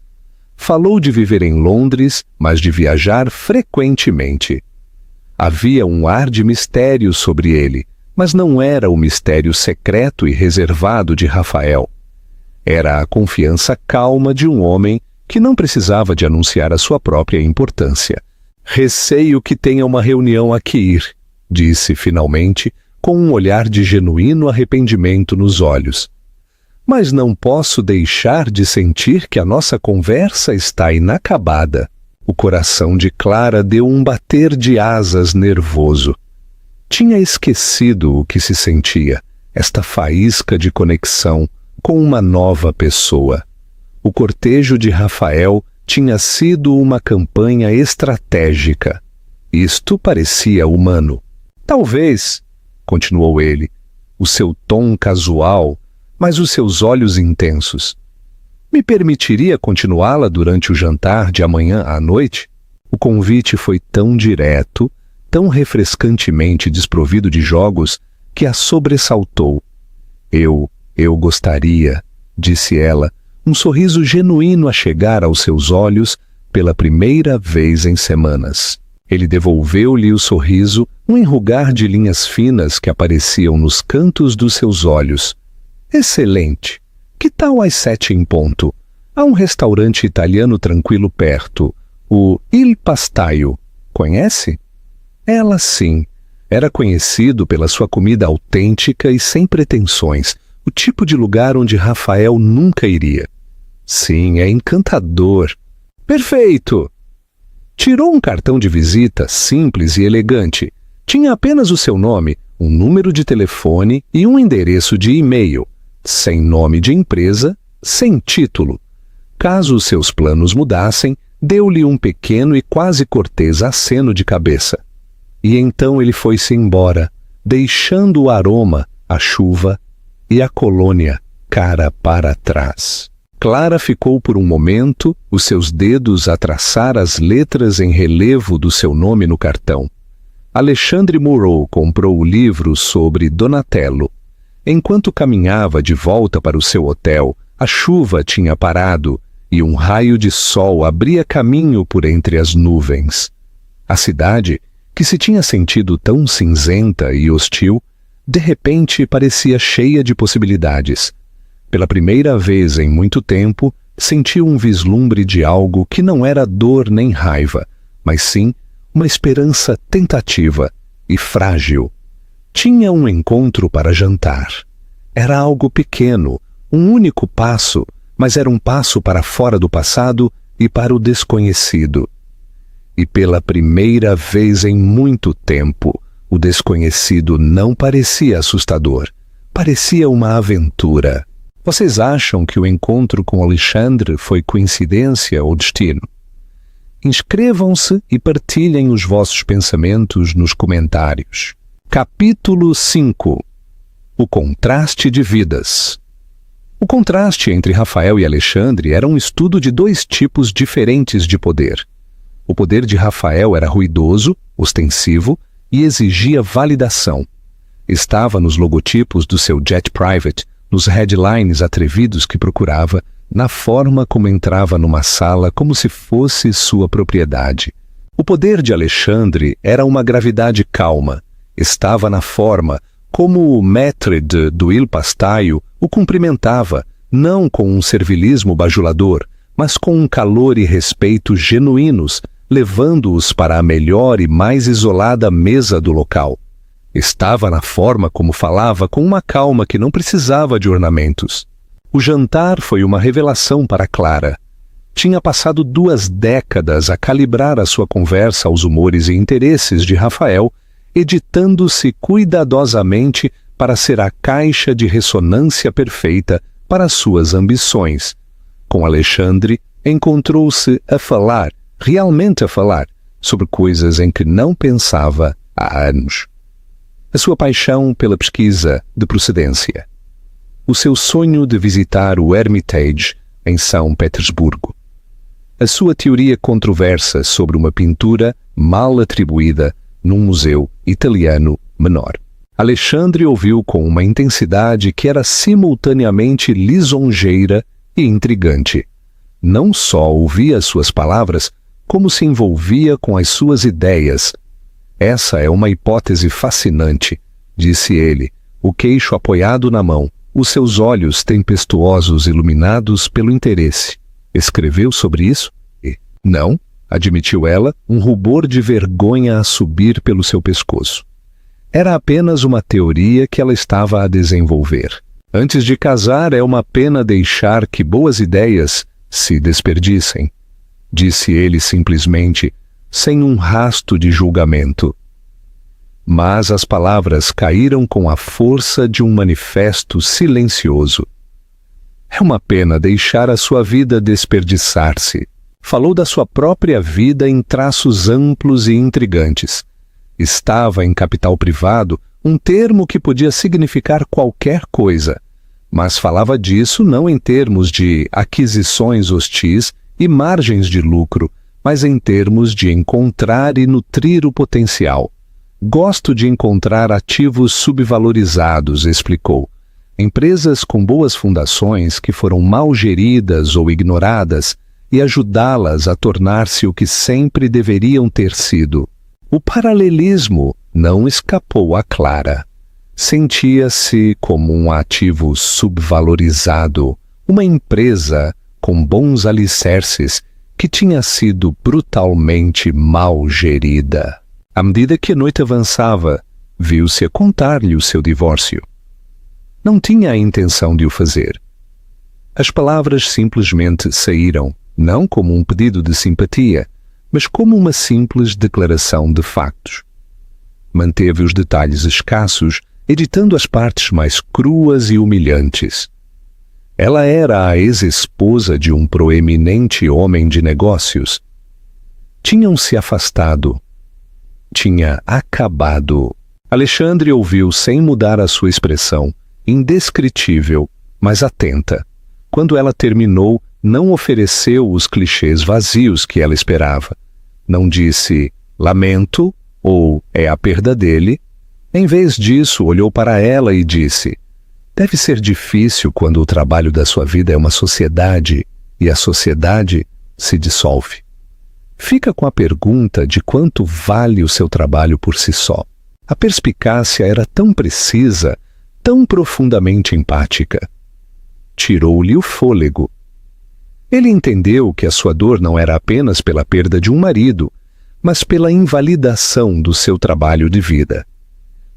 Falou de viver em Londres, mas de viajar frequentemente. Havia um ar de mistério sobre ele, mas não era o mistério secreto e reservado de Rafael. Era a confiança calma de um homem que não precisava de anunciar a sua própria importância. Receio que tenha uma reunião a que ir, disse finalmente, com um olhar de genuíno arrependimento nos olhos. Mas não posso deixar de sentir que a nossa conversa está inacabada. O coração de Clara deu um bater de asas nervoso. Tinha esquecido o que se sentia, esta faísca de conexão com uma nova pessoa. O cortejo de Rafael tinha sido uma campanha estratégica. Isto parecia humano. Talvez, continuou ele, o seu tom casual, mas os seus olhos intensos. Me permitiria continuá-la durante o jantar de amanhã à noite? O convite foi tão direto, tão refrescantemente desprovido de jogos, que a sobressaltou. Eu gostaria, disse ela, um sorriso genuíno a chegar aos seus olhos pela primeira vez em semanas. Ele devolveu-lhe o sorriso, um enrugar de linhas finas que apareciam nos cantos dos seus olhos. Excelente! Que tal às 7 em ponto? Há um restaurante italiano tranquilo perto, o Il Pastaio. Conhece? Ela sim. Era conhecido pela sua comida autêntica e sem pretensões, o tipo de lugar onde Rafael nunca iria. Sim, é encantador. Perfeito! Tirou um cartão de visita simples e elegante. Tinha apenas o seu nome, um número de telefone e um endereço de e-mail, sem nome de empresa, sem título. Caso os seus planos mudassem, deu-lhe um pequeno e quase cortês aceno de cabeça. E então ele foi-se embora, deixando o aroma, a chuva e a colônia cara para trás. Clara ficou por um momento, os seus dedos a traçar as letras em relevo do seu nome no cartão. Alexandre Moreau comprou o livro sobre Donatello. Enquanto caminhava de volta para o seu hotel, a chuva tinha parado e um raio de sol abria caminho por entre as nuvens. A cidade, que se tinha sentido tão cinzenta e hostil, de repente parecia cheia de possibilidades. Pela primeira vez em muito tempo, sentiu um vislumbre de algo que não era dor nem raiva, mas sim uma esperança tentativa e frágil. Tinha um encontro para jantar. Era algo pequeno, um único passo, mas era um passo para fora do passado e para o desconhecido. E pela primeira vez em muito tempo, o desconhecido não parecia assustador. Parecia uma aventura. Vocês acham que o encontro com Alexandre foi coincidência ou destino? Inscrevam-se e partilhem os vossos pensamentos nos comentários. Capítulo 5. O contraste de vidas. O contraste entre Rafael e Alexandre era um estudo de dois tipos diferentes de poder. O poder de Rafael era ruidoso, ostensivo e exigia validação. Estava nos logotipos do seu jet private, nos headlines atrevidos que procurava, na forma como entrava numa sala como se fosse sua propriedade. O poder de Alexandre era uma gravidade calma. Estava na forma como o maître do Il Pastaio o cumprimentava, não com um servilismo bajulador, mas com um calor e respeito genuínos, levando-os para a melhor e mais isolada mesa do local. Estava na forma como falava com uma calma que não precisava de ornamentos. O jantar foi uma revelação para Clara. Tinha passado 2 décadas a calibrar a sua conversa aos humores e interesses de Rafael, editando-se cuidadosamente para ser a caixa de ressonância perfeita para suas ambições. Com Alexandre, encontrou-se a falar, realmente a falar, sobre coisas em que não pensava há anos. A sua paixão pela pesquisa de procedência. O seu sonho de visitar o Hermitage, em São Petersburgo. A sua teoria controversa sobre uma pintura mal atribuída num museu italiano menor. Alexandre ouviu com uma intensidade que era simultaneamente lisonjeira e intrigante. Não só ouvia suas palavras, como se envolvia com as suas ideias. Essa é uma hipótese fascinante, disse ele, o queixo apoiado na mão, os seus olhos tempestuosos iluminados pelo interesse. Escreveu sobre isso? Não, admitiu ela, um rubor de vergonha a subir pelo seu pescoço. Era apenas uma teoria que ela estava a desenvolver. Antes de casar, é uma pena deixar que boas ideias se desperdicem, disse ele simplesmente, sem um rasto de julgamento. Mas as palavras caíram com a força de um manifesto silencioso. É uma pena deixar a sua vida desperdiçar-se. Falou da sua própria vida em traços amplos e intrigantes. Estava em capital privado, um termo que podia significar qualquer coisa, mas falava disso não em termos de aquisições hostis e margens de lucro, mas em termos de encontrar e nutrir o potencial. Gosto de encontrar ativos subvalorizados, explicou. Empresas com boas fundações que foram mal geridas ou ignoradas e ajudá-las a tornar-se o que sempre deveriam ter sido. O paralelismo não escapou a Clara. Sentia-se como um ativo subvalorizado, uma empresa com bons alicerces, que tinha sido brutalmente mal gerida. À medida que a noite avançava, viu-se a contar-lhe o seu divórcio. Não tinha a intenção de o fazer. As palavras simplesmente saíram, não como um pedido de simpatia, mas como uma simples declaração de factos. Manteve os detalhes escassos, editando as partes mais cruas e humilhantes. Ela era a ex-esposa de um proeminente homem de negócios. Tinham se afastado. Tinha acabado. Alexandre ouviu sem mudar a sua expressão, indescritível, mas atenta. Quando ela terminou, não ofereceu os clichês vazios que ela esperava. Não disse, lamento, ou é a perda dele. Em vez disso, olhou para ela e disse, deve ser difícil quando o trabalho da sua vida é uma sociedade e a sociedade se dissolve. Fica com a pergunta de quanto vale o seu trabalho por si só. A perspicácia era tão precisa, tão profundamente empática. Tirou-lhe o fôlego. Ele entendeu que a sua dor não era apenas pela perda de um marido, mas pela invalidação do seu trabalho de vida.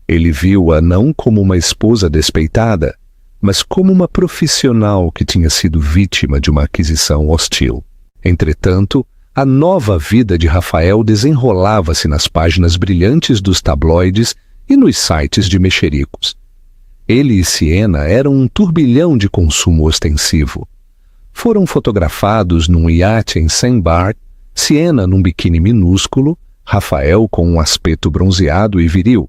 Ele viu-a não como uma esposa despeitada, mas como uma profissional que tinha sido vítima de uma aquisição hostil. Entretanto, a nova vida de Rafael desenrolava-se nas páginas brilhantes dos tabloides e nos sites de mexericos. Ele e Siena eram um turbilhão de consumo ostensivo. Foram fotografados num iate em St. Barth, Siena num biquíni minúsculo, Rafael com um aspecto bronzeado e viril.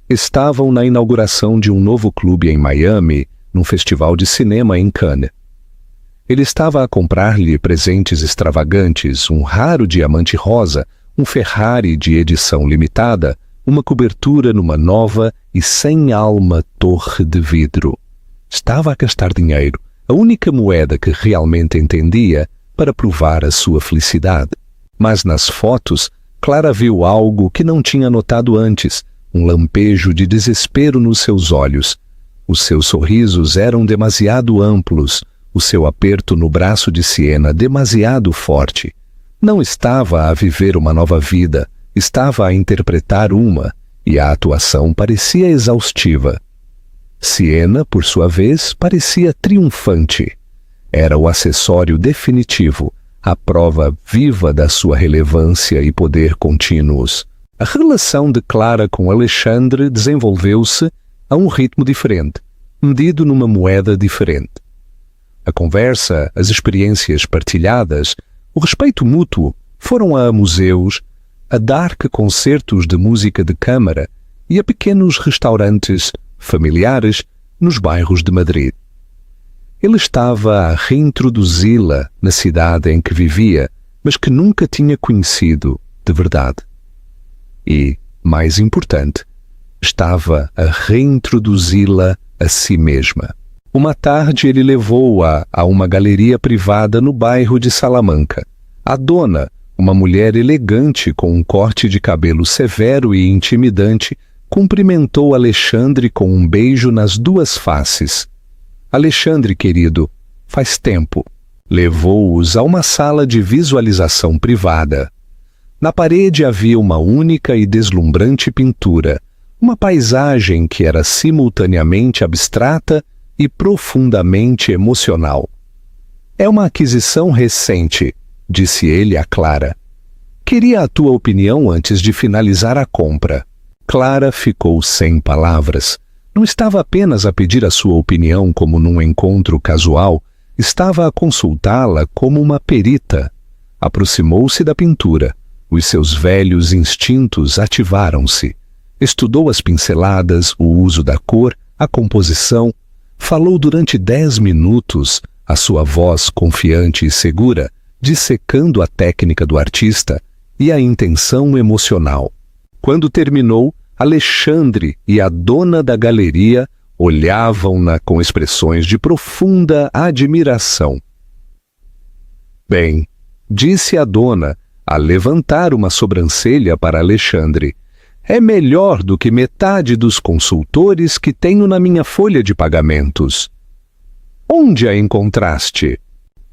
Estavam na inauguração de um novo clube em Miami, num festival de cinema em Cannes. Ele estava a comprar-lhe presentes extravagantes, um raro diamante rosa, um Ferrari de edição limitada, uma cobertura numa nova e sem alma torre de vidro. Estava a gastar dinheiro, a única moeda que realmente entendia, para provar a sua felicidade. Mas nas fotos, Clara viu algo que não tinha notado antes, um lampejo de desespero nos seus olhos. Os seus sorrisos eram demasiado amplos, o seu aperto no braço de Siena demasiado forte. Não estava a viver uma nova vida, estava a interpretar uma, e a atuação parecia exaustiva. Siena, por sua vez, parecia triunfante. Era o acessório definitivo, a prova viva da sua relevância e poder contínuos. A relação de Clara com Alexandre desenvolveu-se a um ritmo diferente, medido numa moeda diferente. A conversa, as experiências partilhadas, o respeito mútuo foram a museus, a dark concertos de música de câmara e a pequenos restaurantes familiares nos bairros de Madrid. Ele estava a reintroduzi-la na cidade em que vivia, mas que nunca tinha conhecido de verdade. E, mais importante, estava a reintroduzi-la a si mesma. Uma tarde ele levou-a a uma galeria privada no bairro de Salamanca. A dona, uma mulher elegante com um corte de cabelo severo e intimidante, cumprimentou Alexandre com um beijo nas duas faces. Alexandre, querido, faz tempo. Levou-os a uma sala de visualização privada. Na parede havia uma única e deslumbrante pintura, uma paisagem que era simultaneamente abstrata e profundamente emocional. É uma aquisição recente, disse ele a Clara. Queria a tua opinião antes de finalizar a compra. Clara ficou sem palavras. Não estava apenas a pedir a sua opinião como num encontro casual, estava a consultá-la como uma perita. Aproximou-se da pintura. Os seus velhos instintos ativaram-se. Estudou as pinceladas, o uso da cor, a composição. Falou durante 10 minutos, a sua voz confiante e segura, dissecando a técnica do artista e a intenção emocional. Quando terminou, Alexandre e a dona da galeria olhavam-na com expressões de profunda admiração. Bem, disse a dona, a levantar uma sobrancelha para Alexandre, é melhor do que metade dos consultores que tenho na minha folha de pagamentos. Onde a encontraste?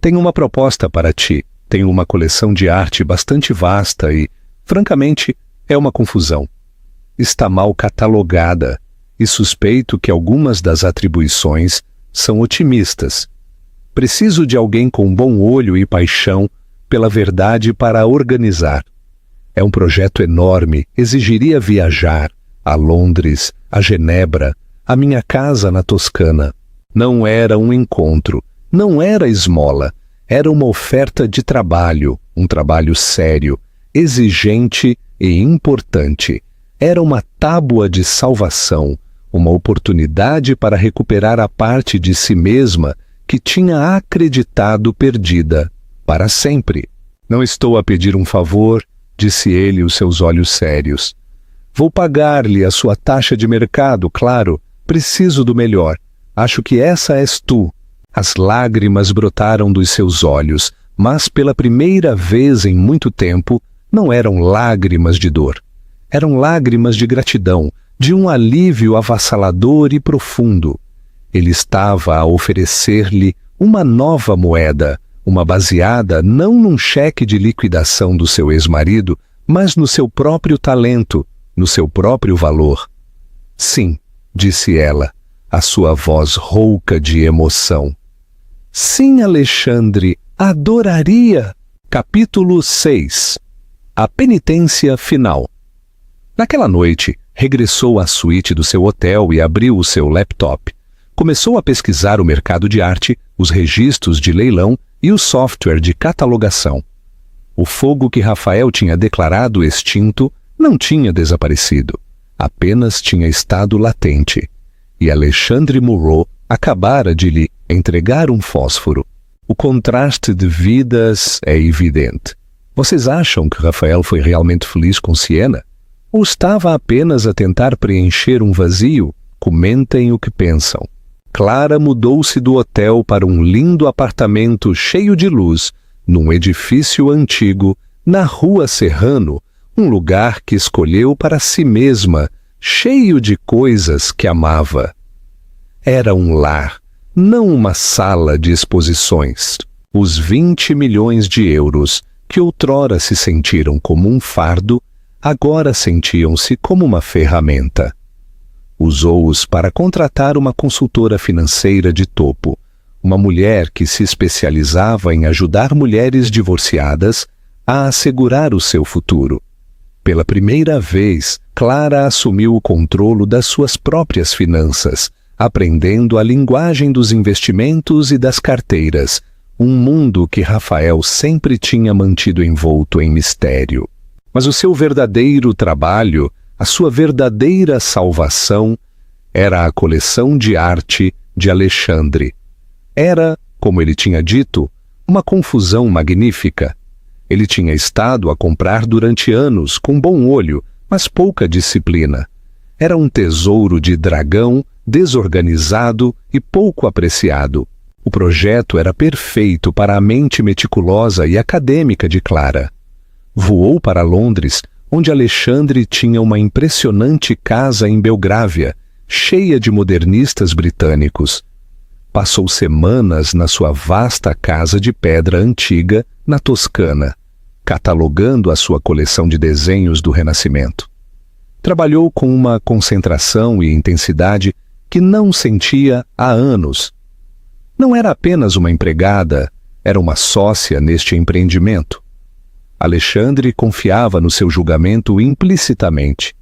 Tenho uma proposta para ti. Tenho uma coleção de arte bastante vasta e, francamente, é uma confusão. Está mal catalogada e suspeito que algumas das atribuições são otimistas. Preciso de alguém com bom olho e paixão pela verdade para a organizar. É um projeto enorme, exigiria viajar a Londres, a Genebra, a minha casa na Toscana. Não era um encontro, não era esmola, era uma oferta de trabalho, um trabalho sério, exigente e importante. Era uma tábua de salvação, uma oportunidade para recuperar a parte de si mesma que tinha acreditado perdida, para sempre. Não estou a pedir um favor, disse ele, os seus olhos sérios. Vou pagar-lhe a sua taxa de mercado, claro, preciso do melhor. Acho que essa és tu. As lágrimas brotaram dos seus olhos, mas pela primeira vez em muito tempo, não eram lágrimas de dor. Eram lágrimas de gratidão, de um alívio avassalador e profundo. Ele estava a oferecer-lhe uma nova moeda, uma baseada não num cheque de liquidação do seu ex-marido, mas no seu próprio talento, no seu próprio valor. Sim, disse ela, a sua voz rouca de emoção. Sim, Alexandre, adoraria! Capítulo 6. A penitência final. Naquela noite, regressou à suíte do seu hotel e abriu o seu laptop. Começou a pesquisar o mercado de arte, os registros de leilão e o software de catalogação. O fogo que Rafael tinha declarado extinto não tinha desaparecido, apenas tinha estado latente. E Alexandre Moreau acabara de lhe entregar um fósforo. O contraste de vidas é evidente. Vocês acham que Rafael foi realmente feliz com Siena? Ou estava apenas a tentar preencher um vazio? Comentem o que pensam. Clara mudou-se do hotel para um lindo apartamento cheio de luz, num edifício antigo, na Rua Serrano, um lugar que escolheu para si mesma, cheio de coisas que amava. Era um lar, não uma sala de exposições. Os 20 milhões de euros, que outrora se sentiram como um fardo, agora sentiam-se como uma ferramenta. Usou-os para contratar uma consultora financeira de topo, uma mulher que se especializava em ajudar mulheres divorciadas a assegurar o seu futuro. Pela primeira vez, Clara assumiu o controle das suas próprias finanças, aprendendo a linguagem dos investimentos e das carteiras, um mundo que Rafael sempre tinha mantido envolto em mistério. Mas o seu verdadeiro trabalho, a sua verdadeira salvação, era a coleção de arte de Alexandre. Era, como ele tinha dito, uma confusão magnífica. Ele tinha estado a comprar durante anos com bom olho, mas pouca disciplina. Era um tesouro de dragão, desorganizado e pouco apreciado. O projeto era perfeito para a mente meticulosa e acadêmica de Clara. Voou para Londres, onde Alexandre tinha uma impressionante casa em Belgrávia, cheia de modernistas britânicos. Passou semanas na sua vasta casa de pedra antiga, na Toscana, catalogando a sua coleção de desenhos do Renascimento. Trabalhou com uma concentração e intensidade que não sentia há anos. Não era apenas uma empregada, era uma sócia neste empreendimento. Alexandre confiava no seu julgamento implicitamente.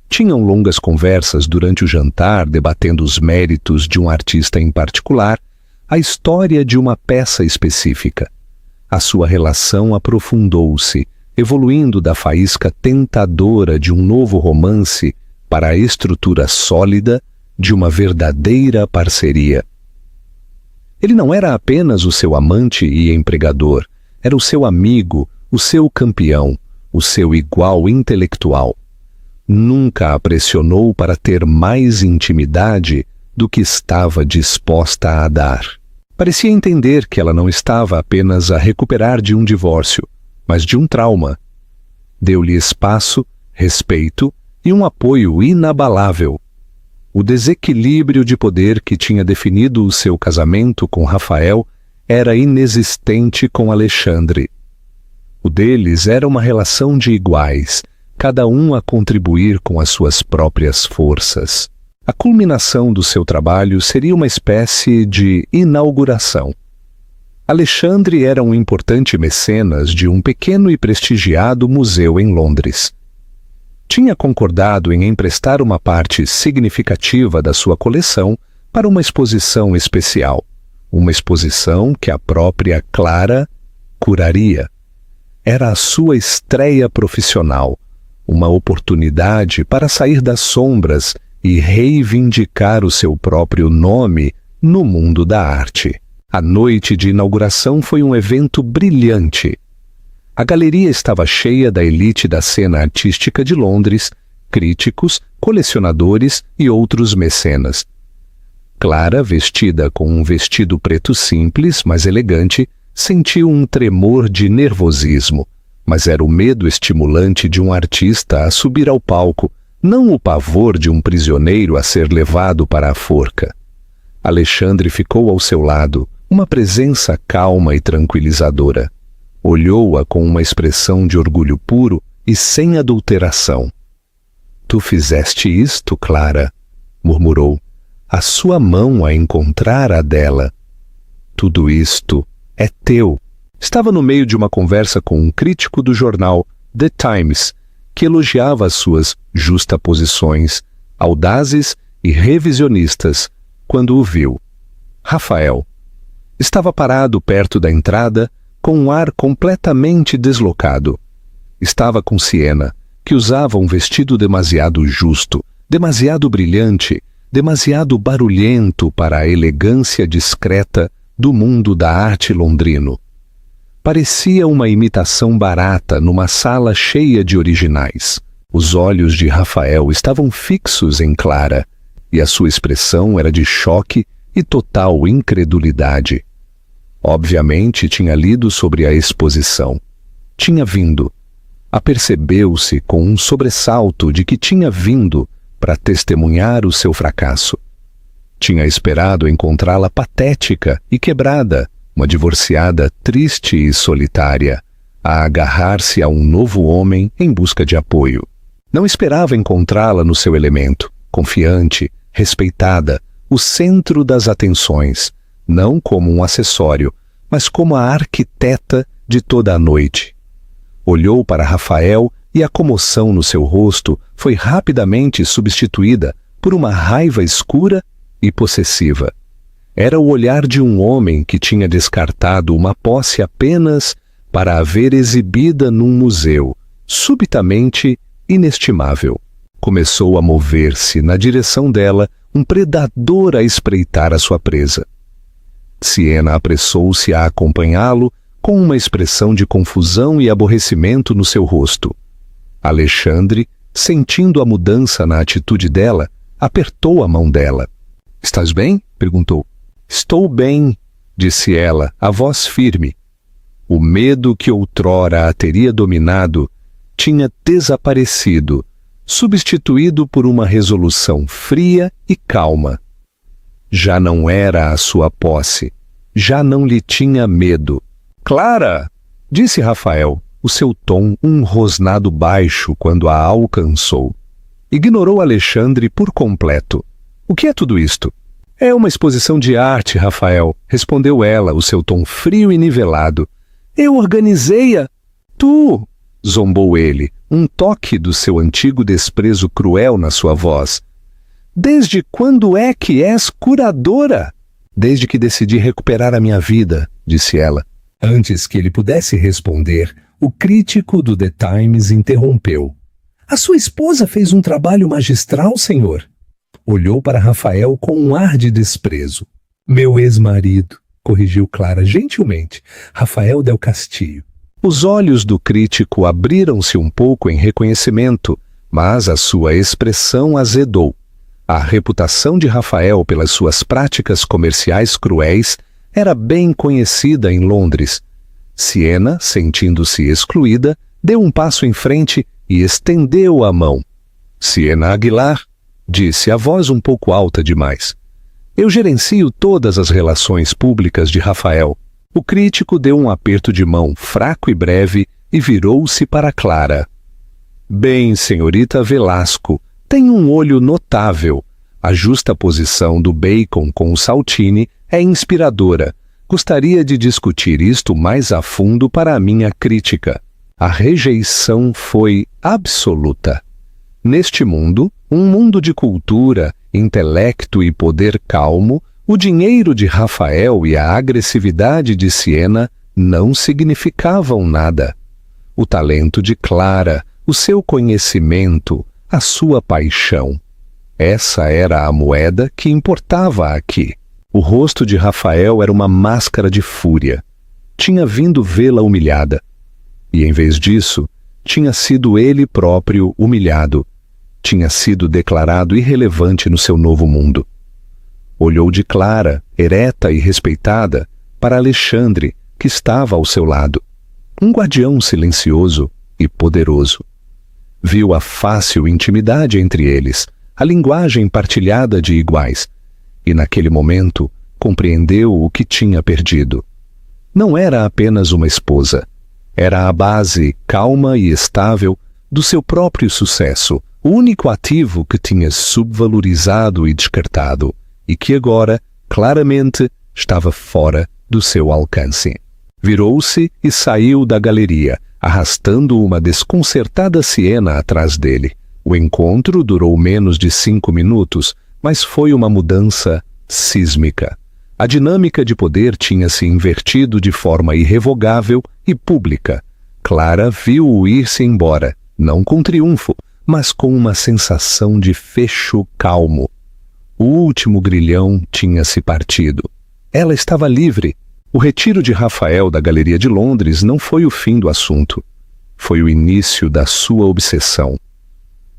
Tinham longas conversas durante o jantar debatendo os méritos de um artista em particular, a história de uma peça específica. A sua relação aprofundou-se, evoluindo da faísca tentadora de um novo romance para a estrutura sólida de uma verdadeira parceria. Ele não era apenas o seu amante e empregador, era o seu amigo, o seu campeão, o seu igual intelectual. Nunca a pressionou para ter mais intimidade do que estava disposta a dar. Parecia entender que ela não estava apenas a recuperar de um divórcio, mas de um trauma. Deu-lhe espaço, respeito e um apoio inabalável. O desequilíbrio de poder que tinha definido o seu casamento com Rafael era inexistente com Alexandre. O deles era uma relação de iguais, cada um a contribuir com as suas próprias forças. A culminação do seu trabalho seria uma espécie de inauguração. Alexandre era um importante mecenas de um pequeno e prestigiado museu em Londres. Tinha concordado em emprestar uma parte significativa da sua coleção para uma exposição especial, uma exposição que a própria Clara curaria. Era a sua estreia profissional, uma oportunidade para sair das sombras e reivindicar o seu próprio nome no mundo da arte. A noite de inauguração foi um evento brilhante. A galeria estava cheia da elite da cena artística de Londres, críticos, colecionadores e outros mecenas. Clara, vestida com um vestido preto simples, mas elegante, sentiu um tremor de nervosismo, mas era o medo estimulante de um artista a subir ao palco, não o pavor de um prisioneiro a ser levado para a forca. Alexandre ficou ao seu lado, uma presença calma e tranquilizadora. Olhou-a com uma expressão de orgulho puro e sem adulteração. "Tu fizeste isto, Clara?" murmurou. "A sua mão a encontrar a dela. Tudo isto é teu." Estava no meio de uma conversa com um crítico do jornal The Times, que elogiava as suas justaposições, audazes e revisionistas, quando o viu. Rafael estava parado perto da entrada, com um ar completamente deslocado. Estava com Siena, que usava um vestido demasiado justo, demasiado brilhante, demasiado barulhento para a elegância discreta do mundo da arte londrino. Parecia uma imitação barata numa sala cheia de originais. Os olhos de Rafael estavam fixos em Clara, e a sua expressão era de choque e total incredulidade. Obviamente tinha lido sobre a exposição. Tinha vindo. Apercebeu-se com um sobressalto de que tinha vindo para testemunhar o seu fracasso. Tinha esperado encontrá-la patética e quebrada, uma divorciada triste e solitária, a agarrar-se a um novo homem em busca de apoio. Não esperava encontrá-la no seu elemento, confiante, respeitada, o centro das atenções, não como um acessório, mas como a arquiteta de toda a noite. Olhou para Rafael e a comoção no seu rosto foi rapidamente substituída por uma raiva escura e possessiva. Era o olhar de um homem que tinha descartado uma posse apenas para a ver exibida num museu, subitamente inestimável. Começou a mover-se na direção dela, um predador a espreitar a sua presa. Siena apressou-se a acompanhá-lo com uma expressão de confusão e aborrecimento no seu rosto. Alexandre, sentindo a mudança na atitude dela, apertou a mão dela. "Estás bem?" perguntou. "Estou bem", disse ela, a voz firme. O medo que outrora a teria dominado tinha desaparecido, substituído por uma resolução fria e calma. Já não era a sua posse, já não lhe tinha medo. "Clara!" disse Rafael, o seu tom um rosnado baixo quando a alcançou. Ignorou Alexandre por completo. "O que é tudo isto?" "É uma exposição de arte, Rafael", respondeu ela, o seu tom frio e nivelado. "Eu organizei-a." "Tu!" zombou ele, um toque do seu antigo desprezo cruel na sua voz. "Desde quando é que és curadora?" "Desde que decidi recuperar a minha vida", disse ela. Antes que ele pudesse responder, o crítico do The Times interrompeu. "A sua esposa fez um trabalho magistral, senhor." Olhou para Rafael com um ar de desprezo. "Meu ex-marido", corrigiu Clara gentilmente, "Rafael del Castillo." Os olhos do crítico abriram-se um pouco em reconhecimento, mas a sua expressão azedou. A reputação de Rafael pelas suas práticas comerciais cruéis era bem conhecida em Londres. Siena, sentindo-se excluída, deu um passo em frente e estendeu a mão. "Siena Aguilar", disse a voz um pouco alta demais. "Eu gerencio todas as relações públicas de Rafael. O crítico deu um aperto de mão fraco e breve e virou-se para Clara. Bem, senhorita Velasco, tem um olho notável. A justa posição do bacon com o saltine é inspiradora. Gostaria de discutir isto mais a fundo para a minha crítica. A rejeição foi absoluta. Neste mundo, um mundo de cultura, intelecto e poder calmo, o dinheiro de Rafael e a agressividade de Siena não significavam nada. O talento de Clara, o seu conhecimento, a sua paixão. Essa era a moeda que importava aqui. O rosto de Rafael era uma máscara de fúria. Tinha vindo vê-la humilhada. E, em vez disso, tinha sido ele próprio humilhado. Tinha sido declarado irrelevante no seu novo mundo. Olhou de Clara, ereta e respeitada, para Alexandre, que estava ao seu lado. Um guardião silencioso e poderoso. Viu a fácil intimidade entre eles, a linguagem partilhada de iguais, e naquele momento compreendeu o que tinha perdido. Não era apenas uma esposa, era a base calma e estável do seu próprio sucesso, o único ativo que tinha subvalorizado e descartado, e que agora, claramente, estava fora do seu alcance. Virou-se e saiu da galeria, arrastando uma desconcertada Siena atrás dele. O encontro durou menos de 5 minutos, mas foi uma mudança sísmica. A dinâmica de poder tinha se invertido de forma irrevogável e pública. Clara viu-o ir-se embora, não com triunfo, mas com uma sensação de fecho calmo. O último grilhão tinha se partido. Ela estava livre. O retiro de Rafael da Galeria de Londres não foi o fim do assunto. Foi o início da sua obsessão.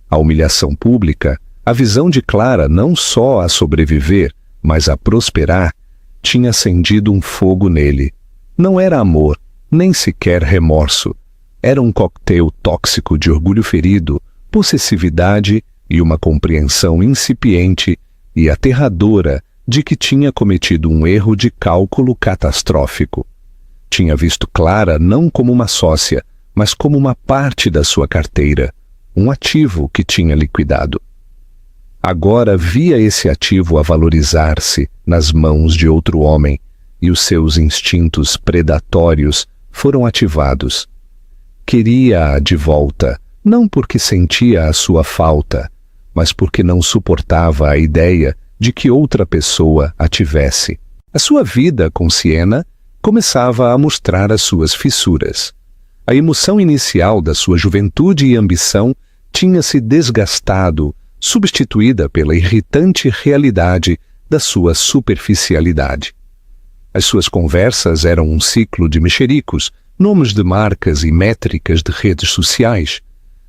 A humilhação pública, a visão de Clara não só a sobreviver, mas a prosperar, tinha acendido um fogo nele. Não era amor, nem sequer remorso. Era um coquetel tóxico de orgulho ferido, possessividade e uma compreensão incipiente e aterradora de que tinha cometido um erro de cálculo catastrófico. Tinha visto Clara não como uma sócia, mas como uma parte da sua carteira, um ativo que tinha liquidado. Agora via esse ativo a valorizar-se nas mãos de outro homem, e os seus instintos predatórios foram ativados. Queria-a de volta, não porque sentia a sua falta, mas porque não suportava a ideia de que outra pessoa a tivesse. A sua vida com Siena começava a mostrar as suas fissuras. A emoção inicial da sua juventude e ambição tinha se desgastado, substituída pela irritante realidade da sua superficialidade. As suas conversas eram um ciclo de mexericos, nomes de marcas e métricas de redes sociais.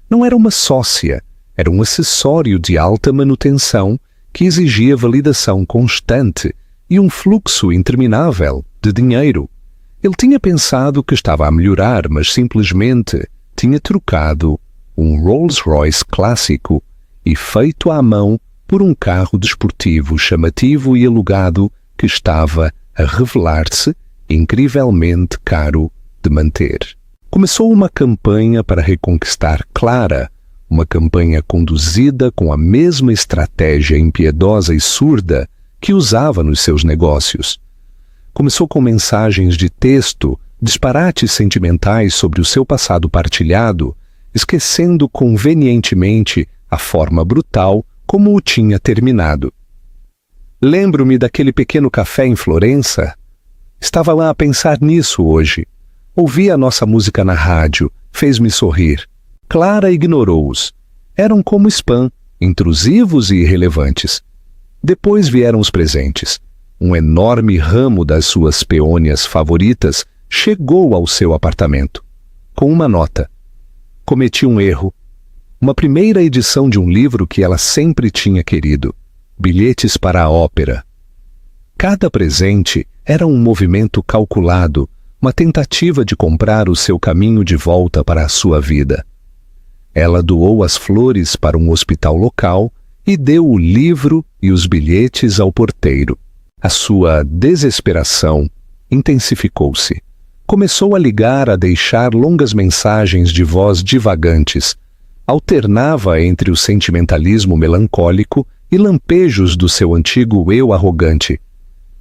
Não era uma sócia, era um acessório de alta manutenção que exigia validação constante e um fluxo interminável de dinheiro. Ele tinha pensado que estava a melhorar, mas simplesmente tinha trocado um Rolls-Royce clássico e feito à mão por um carro desportivo chamativo e alugado que estava a revelar-se incrivelmente caro de manter. Começou uma campanha para reconquistar Clara, uma campanha conduzida com a mesma estratégia impiedosa e surda que usava nos seus negócios. Começou com mensagens de texto, disparates sentimentais sobre o seu passado partilhado, esquecendo convenientemente a forma brutal como o tinha terminado. Lembro-me daquele pequeno café em Florença. Estava lá a pensar nisso hoje. Ouvi a nossa música na rádio, fez-me sorrir. Clara ignorou-os. Eram como spam, intrusivos e irrelevantes. Depois vieram os presentes. Um enorme ramo das suas peônias favoritas chegou ao seu apartamento, com uma nota. Cometi um erro. Uma primeira edição de um livro que ela sempre tinha querido. Bilhetes para a ópera. Cada presente era um movimento calculado, uma tentativa de comprar o seu caminho de volta para a sua vida. Ela doou as flores para um hospital local e deu o livro e os bilhetes ao porteiro. A sua desesperação intensificou-se. Começou a ligar, a deixar longas mensagens de voz divagantes. Alternava entre o sentimentalismo melancólico e lampejos do seu antigo eu arrogante.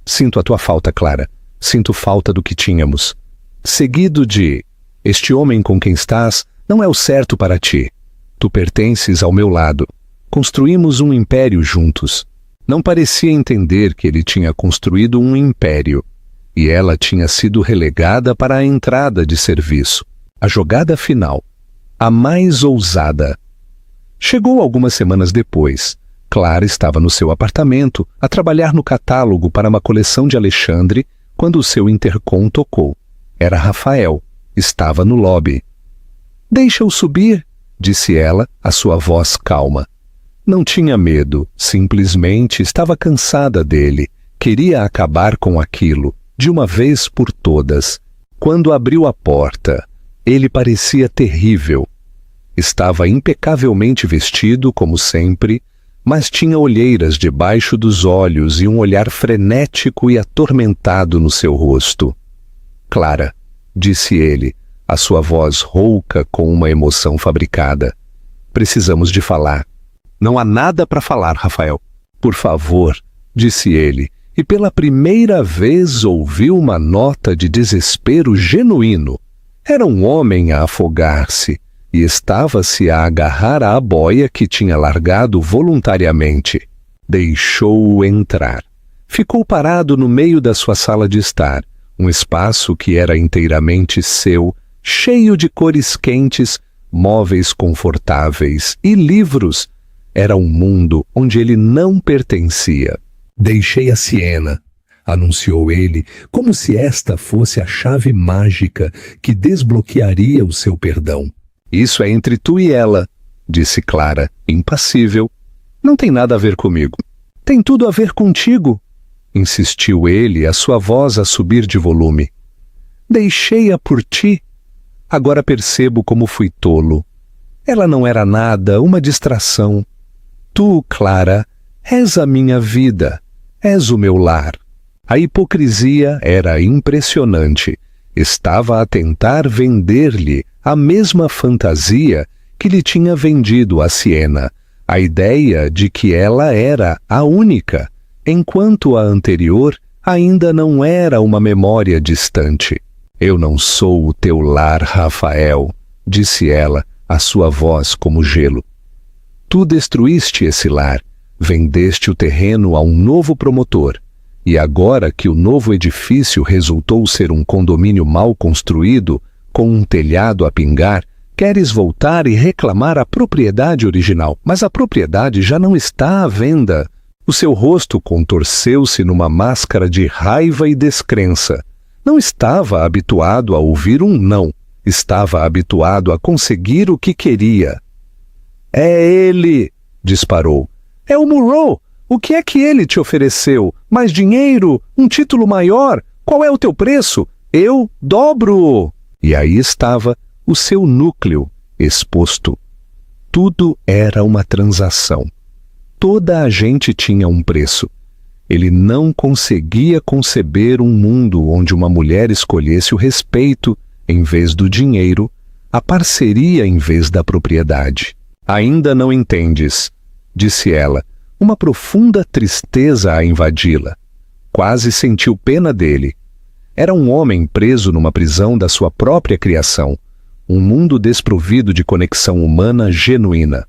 Sinto a tua falta, Clara. Sinto falta do que tínhamos. Seguido de: este homem com quem estás não é o certo para ti. Tu pertences ao meu lado. Construímos um império juntos. Não parecia entender que ele tinha construído um império, e ela tinha sido relegada para a entrada de serviço. A jogada final. A mais ousada. Chegou algumas semanas depois. Clara estava no seu apartamento, a trabalhar no catálogo para uma coleção de Alexandre, quando o seu intercom tocou. Era Rafael. Estava no lobby. "Deixa-o subir", disse ela, a sua voz calma. Não tinha medo, simplesmente estava cansada dele. Queria acabar com aquilo, de uma vez por todas. Quando abriu a porta, ele parecia terrível. Estava impecavelmente vestido, como sempre, mas tinha olheiras debaixo dos olhos e um olhar frenético e atormentado no seu rosto. "Clara", disse ele, a sua voz rouca com uma emoção fabricada. "Precisamos de falar." "Não há nada para falar, Rafael." "Por favor", disse ele, e pela primeira vez ouviu uma nota de desespero genuíno. Era um homem a afogar-se, e estava-se a agarrar à boia que tinha largado voluntariamente. Deixou-o entrar. Ficou parado no meio da sua sala de estar, um espaço que era inteiramente seu, cheio de cores quentes, móveis confortáveis e livros. Era um mundo onde ele não pertencia. "Deixei a Siena", anunciou ele, como se esta fosse a chave mágica que desbloquearia o seu perdão. "Isso é entre tu e ela", disse Clara, impassível. "Não tem nada a ver comigo." "Tem tudo a ver contigo", insistiu ele, a sua voz a subir de volume. "Deixei-a por ti. Agora percebo como fui tolo. Ela não era nada, uma distração. Tu, Clara, és a minha vida, és o meu lar." A hipocrisia era impressionante. Estava a tentar vender-lhe a mesma fantasia que lhe tinha vendido a Siena, a ideia de que ela era a única, enquanto a anterior ainda não era uma memória distante. "Eu não sou o teu lar, Rafael", disse ela, a sua voz como gelo. "Tu destruíste esse lar, vendeste o terreno a um novo promotor, e agora que o novo edifício resultou ser um condomínio mal construído, com um telhado a pingar, queres voltar e reclamar a propriedade original, mas a propriedade já não está à venda." O seu rosto contorceu-se numa máscara de raiva e descrença. Não estava habituado a ouvir um não, estava habituado a conseguir o que queria. "É ele", disparou. "É o Monroe. O que é que ele te ofereceu? Mais dinheiro? Um título maior? Qual é o teu preço? Eu dobro-o." E aí estava o seu núcleo exposto. Tudo era uma transação. Toda a gente tinha um preço. Ele não conseguia conceber um mundo onde uma mulher escolhesse o respeito em vez do dinheiro, a parceria em vez da propriedade. "Ainda não entendes", disse ela, uma profunda tristeza a invadi-la. Quase sentiu pena dele. Era um homem preso numa prisão da sua própria criação, um mundo desprovido de conexão humana genuína.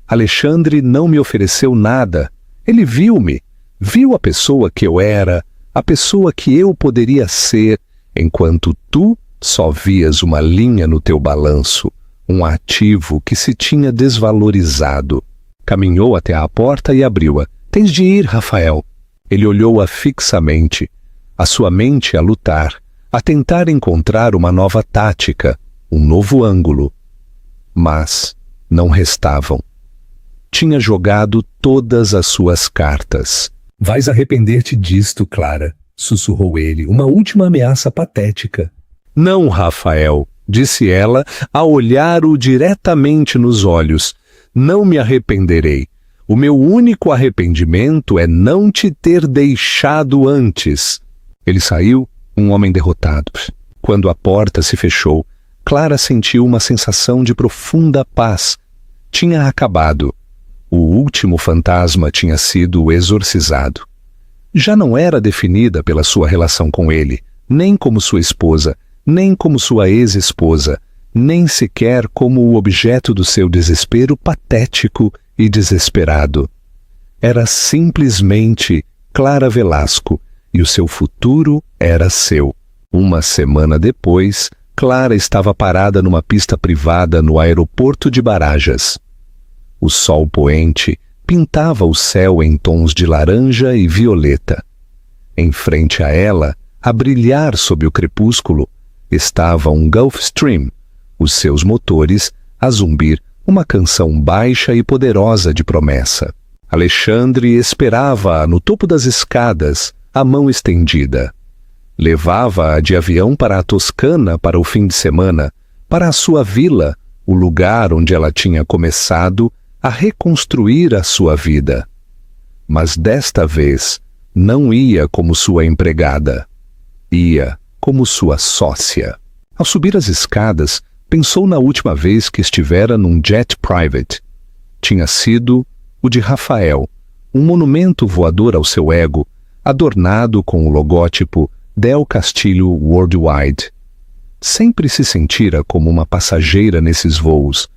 "Alexandre não me ofereceu nada. Ele viu-me, viu a pessoa que eu era, a pessoa que eu poderia ser, enquanto tu só vias uma linha no teu balanço, um ativo que se tinha desvalorizado." Caminhou até à porta e abriu-a. "Tens de ir, Rafael." Ele olhou-a fixamente, a sua mente a lutar, a tentar encontrar uma nova tática, um novo ângulo. Mas não restavam. Tinha jogado todas as suas cartas. "Vais arrepender-te disto, Clara", sussurrou ele, uma última ameaça patética. "Não, Rafael", disse ela, a olhar-o diretamente nos olhos. "Não me arrependerei. O meu único arrependimento é não te ter deixado antes." Ele saiu um homem derrotado. Quando a porta se fechou, Clara sentiu uma sensação de profunda paz. Tinha acabado. O último fantasma tinha sido exorcizado. Já não era definida pela sua relação com ele, nem como sua esposa, nem como sua ex-esposa, nem sequer como o objeto do seu desespero patético e desesperado. Era simplesmente Clara Velasco, e o seu futuro era seu. Uma semana depois, Clara estava parada numa pista privada no aeroporto de Barajas. O sol poente pintava o céu em tons de laranja e violeta. Em frente a ela, a brilhar sob o crepúsculo, estava um Gulfstream, os seus motores a zumbir uma canção baixa e poderosa de promessa. Alexandre esperava-a no topo das escadas, a mão estendida. Levava-a de avião para a Toscana para o fim de semana, para a sua vila, o lugar onde ela tinha começado a reconstruir a sua vida. Mas desta vez não ia como sua empregada. Ia como sua sócia. Ao subir as escadas, pensou na última vez que estivera num jet private. Tinha sido o de Rafael, um monumento voador ao seu ego, adornado com o logótipo Del Castillo Worldwide. Sempre se sentira como uma passageira nesses voos,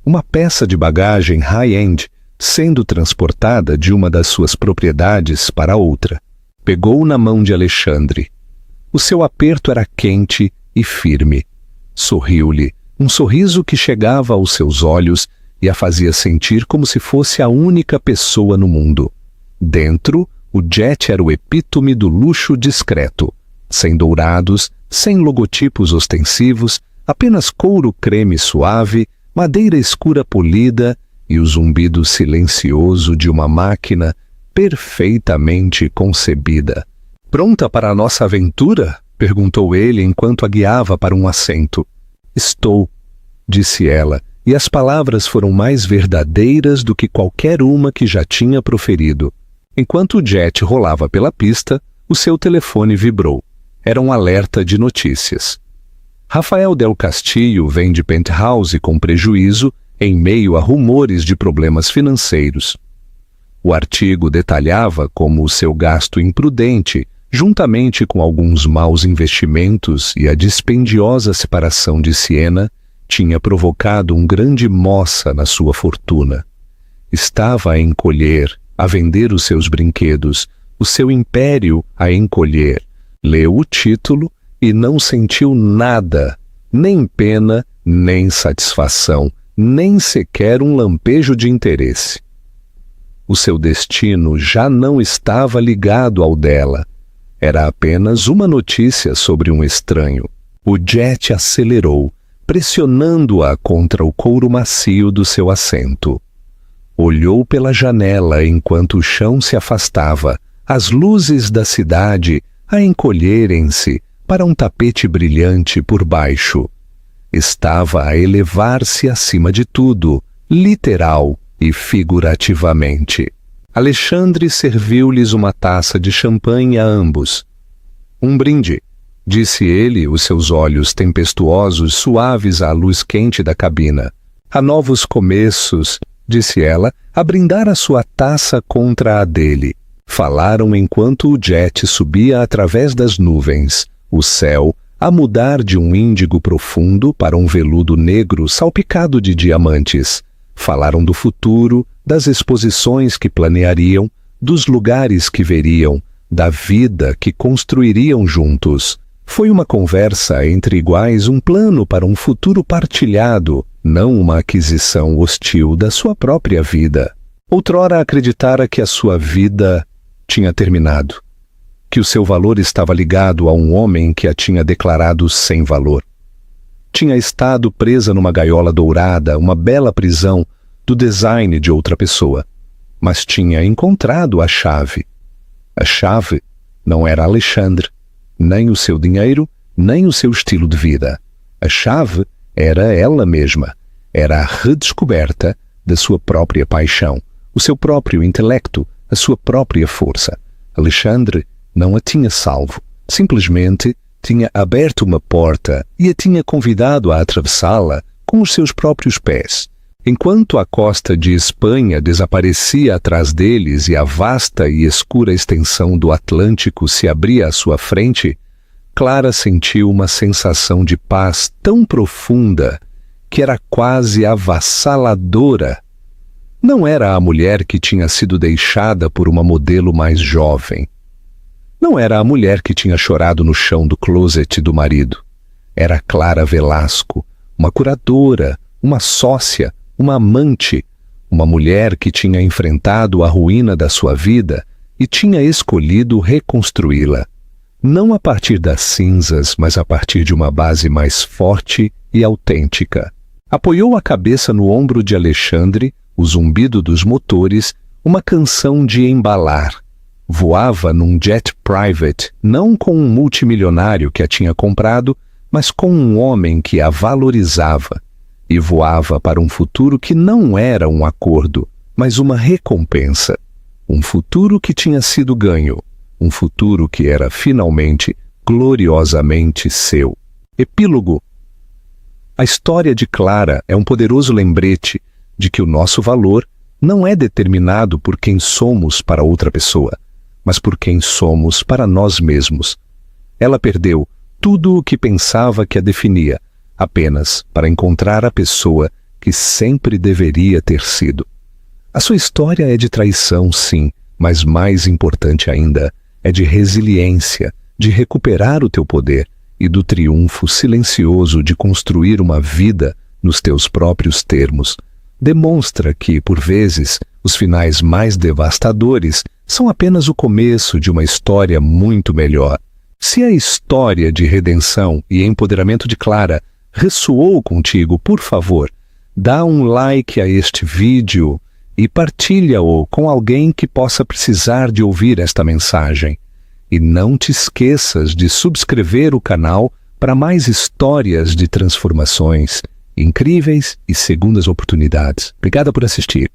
uma peça de bagagem high-end sendo transportada de uma das suas propriedades para outra. Pegou na mão de Alexandre. O seu aperto era quente e firme. Sorriu-lhe, um sorriso que chegava aos seus olhos e a fazia sentir como se fosse a única pessoa no mundo. Dentro, o jet era o epítome do luxo discreto, sem dourados, sem logotipos ostensivos, apenas couro creme suave, madeira escura polida e o zumbido silencioso de uma máquina perfeitamente concebida. "Pronta para a nossa aventura?" perguntou ele enquanto a guiava para um assento. "Estou", disse ela, e as palavras foram mais verdadeiras do que qualquer uma que já tinha proferido. Enquanto o jet rolava pela pista, o seu telefone vibrou. Era um alerta de notícias. Rafael Del Castillo vende penthouse com prejuízo em meio a rumores de problemas financeiros. O artigo detalhava como o seu gasto imprudente, juntamente com alguns maus investimentos e a dispendiosa separação de Siena, tinha provocado um grande moça na sua fortuna. Estava a encolher, a vender os seus brinquedos, o seu império a encolher. Leu o título e não sentiu nada, nem pena, nem satisfação, nem sequer um lampejo de interesse. O seu destino já não estava ligado ao dela. Era apenas uma notícia sobre um estranho. O jet acelerou, pressionando-a contra o couro macio do seu assento. Olhou pela janela enquanto o chão se afastava, as luzes da cidade a encolherem-se para um tapete brilhante por baixo. Estava a elevar-se acima de tudo, literal e figurativamente. Alexandre serviu-lhes uma taça de champanhe a ambos. "Um brinde", disse ele, os seus olhos tempestuosos suaves à luz quente da cabina. "Há novos começos", disse ela, a brindar a sua taça contra a dele. Falaram enquanto o jet subia através das nuvens, o céu a mudar de um índigo profundo para um veludo negro salpicado de diamantes. Falaram do futuro, das exposições que planeariam, dos lugares que veriam, da vida que construiriam juntos. Foi uma conversa entre iguais, um plano para um futuro partilhado, não uma aquisição hostil da sua própria vida. Outrora acreditara que a sua vida tinha terminado, que o seu valor estava ligado a um homem que a tinha declarado sem valor. Tinha estado presa numa gaiola dourada, uma bela prisão do design de outra pessoa, mas tinha encontrado a chave. A chave não era Alexandre, nem o seu dinheiro, nem o seu estilo de vida. A chave era ela mesma, era a redescoberta da sua própria paixão, o seu próprio intelecto, a sua própria força. Alexandre não a tinha salvo, simplesmente tinha aberto uma porta e a tinha convidado a atravessá-la com os seus próprios pés. Enquanto a costa de Espanha desaparecia atrás deles e a vasta e escura extensão do Atlântico se abria à sua frente, Clara sentiu uma sensação de paz tão profunda que era quase avassaladora. Não era a mulher que tinha sido deixada por uma modelo mais jovem. Não era a mulher que tinha chorado no chão do closet do marido. Era Clara Velasco, uma curadora, uma sócia, uma amante, uma mulher que tinha enfrentado a ruína da sua vida e tinha escolhido reconstruí-la. Não a partir das cinzas, mas a partir de uma base mais forte e autêntica. Apoiou a cabeça no ombro de Alexandre, o zumbido dos motores, uma canção de embalar. Voava num jet private, não com um multimilionário que a tinha comprado, mas com um homem que a valorizava. E voava para um futuro que não era um acordo, mas uma recompensa. Um futuro que tinha sido ganho. Um futuro que era finalmente, gloriosamente seu. Epílogo. A história de Clara é um poderoso lembrete de que o nosso valor não é determinado por quem somos para outra pessoa, mas por quem somos para nós mesmos. Ela perdeu tudo o que pensava que a definia, apenas para encontrar a pessoa que sempre deveria ter sido. A sua história é de traição, sim, mas mais importante ainda, é de resiliência, de recuperar o teu poder e do triunfo silencioso de construir uma vida nos teus próprios termos. Demonstra que, por vezes, os finais mais devastadores são apenas o começo de uma história muito melhor. Se a história de redenção e empoderamento de Clara ressoou contigo, por favor, dá um like a este vídeo e partilha-o com alguém que possa precisar de ouvir esta mensagem. E não te esqueças de subscrever o canal para mais histórias de transformações incríveis e segundas oportunidades. Obrigada por assistir.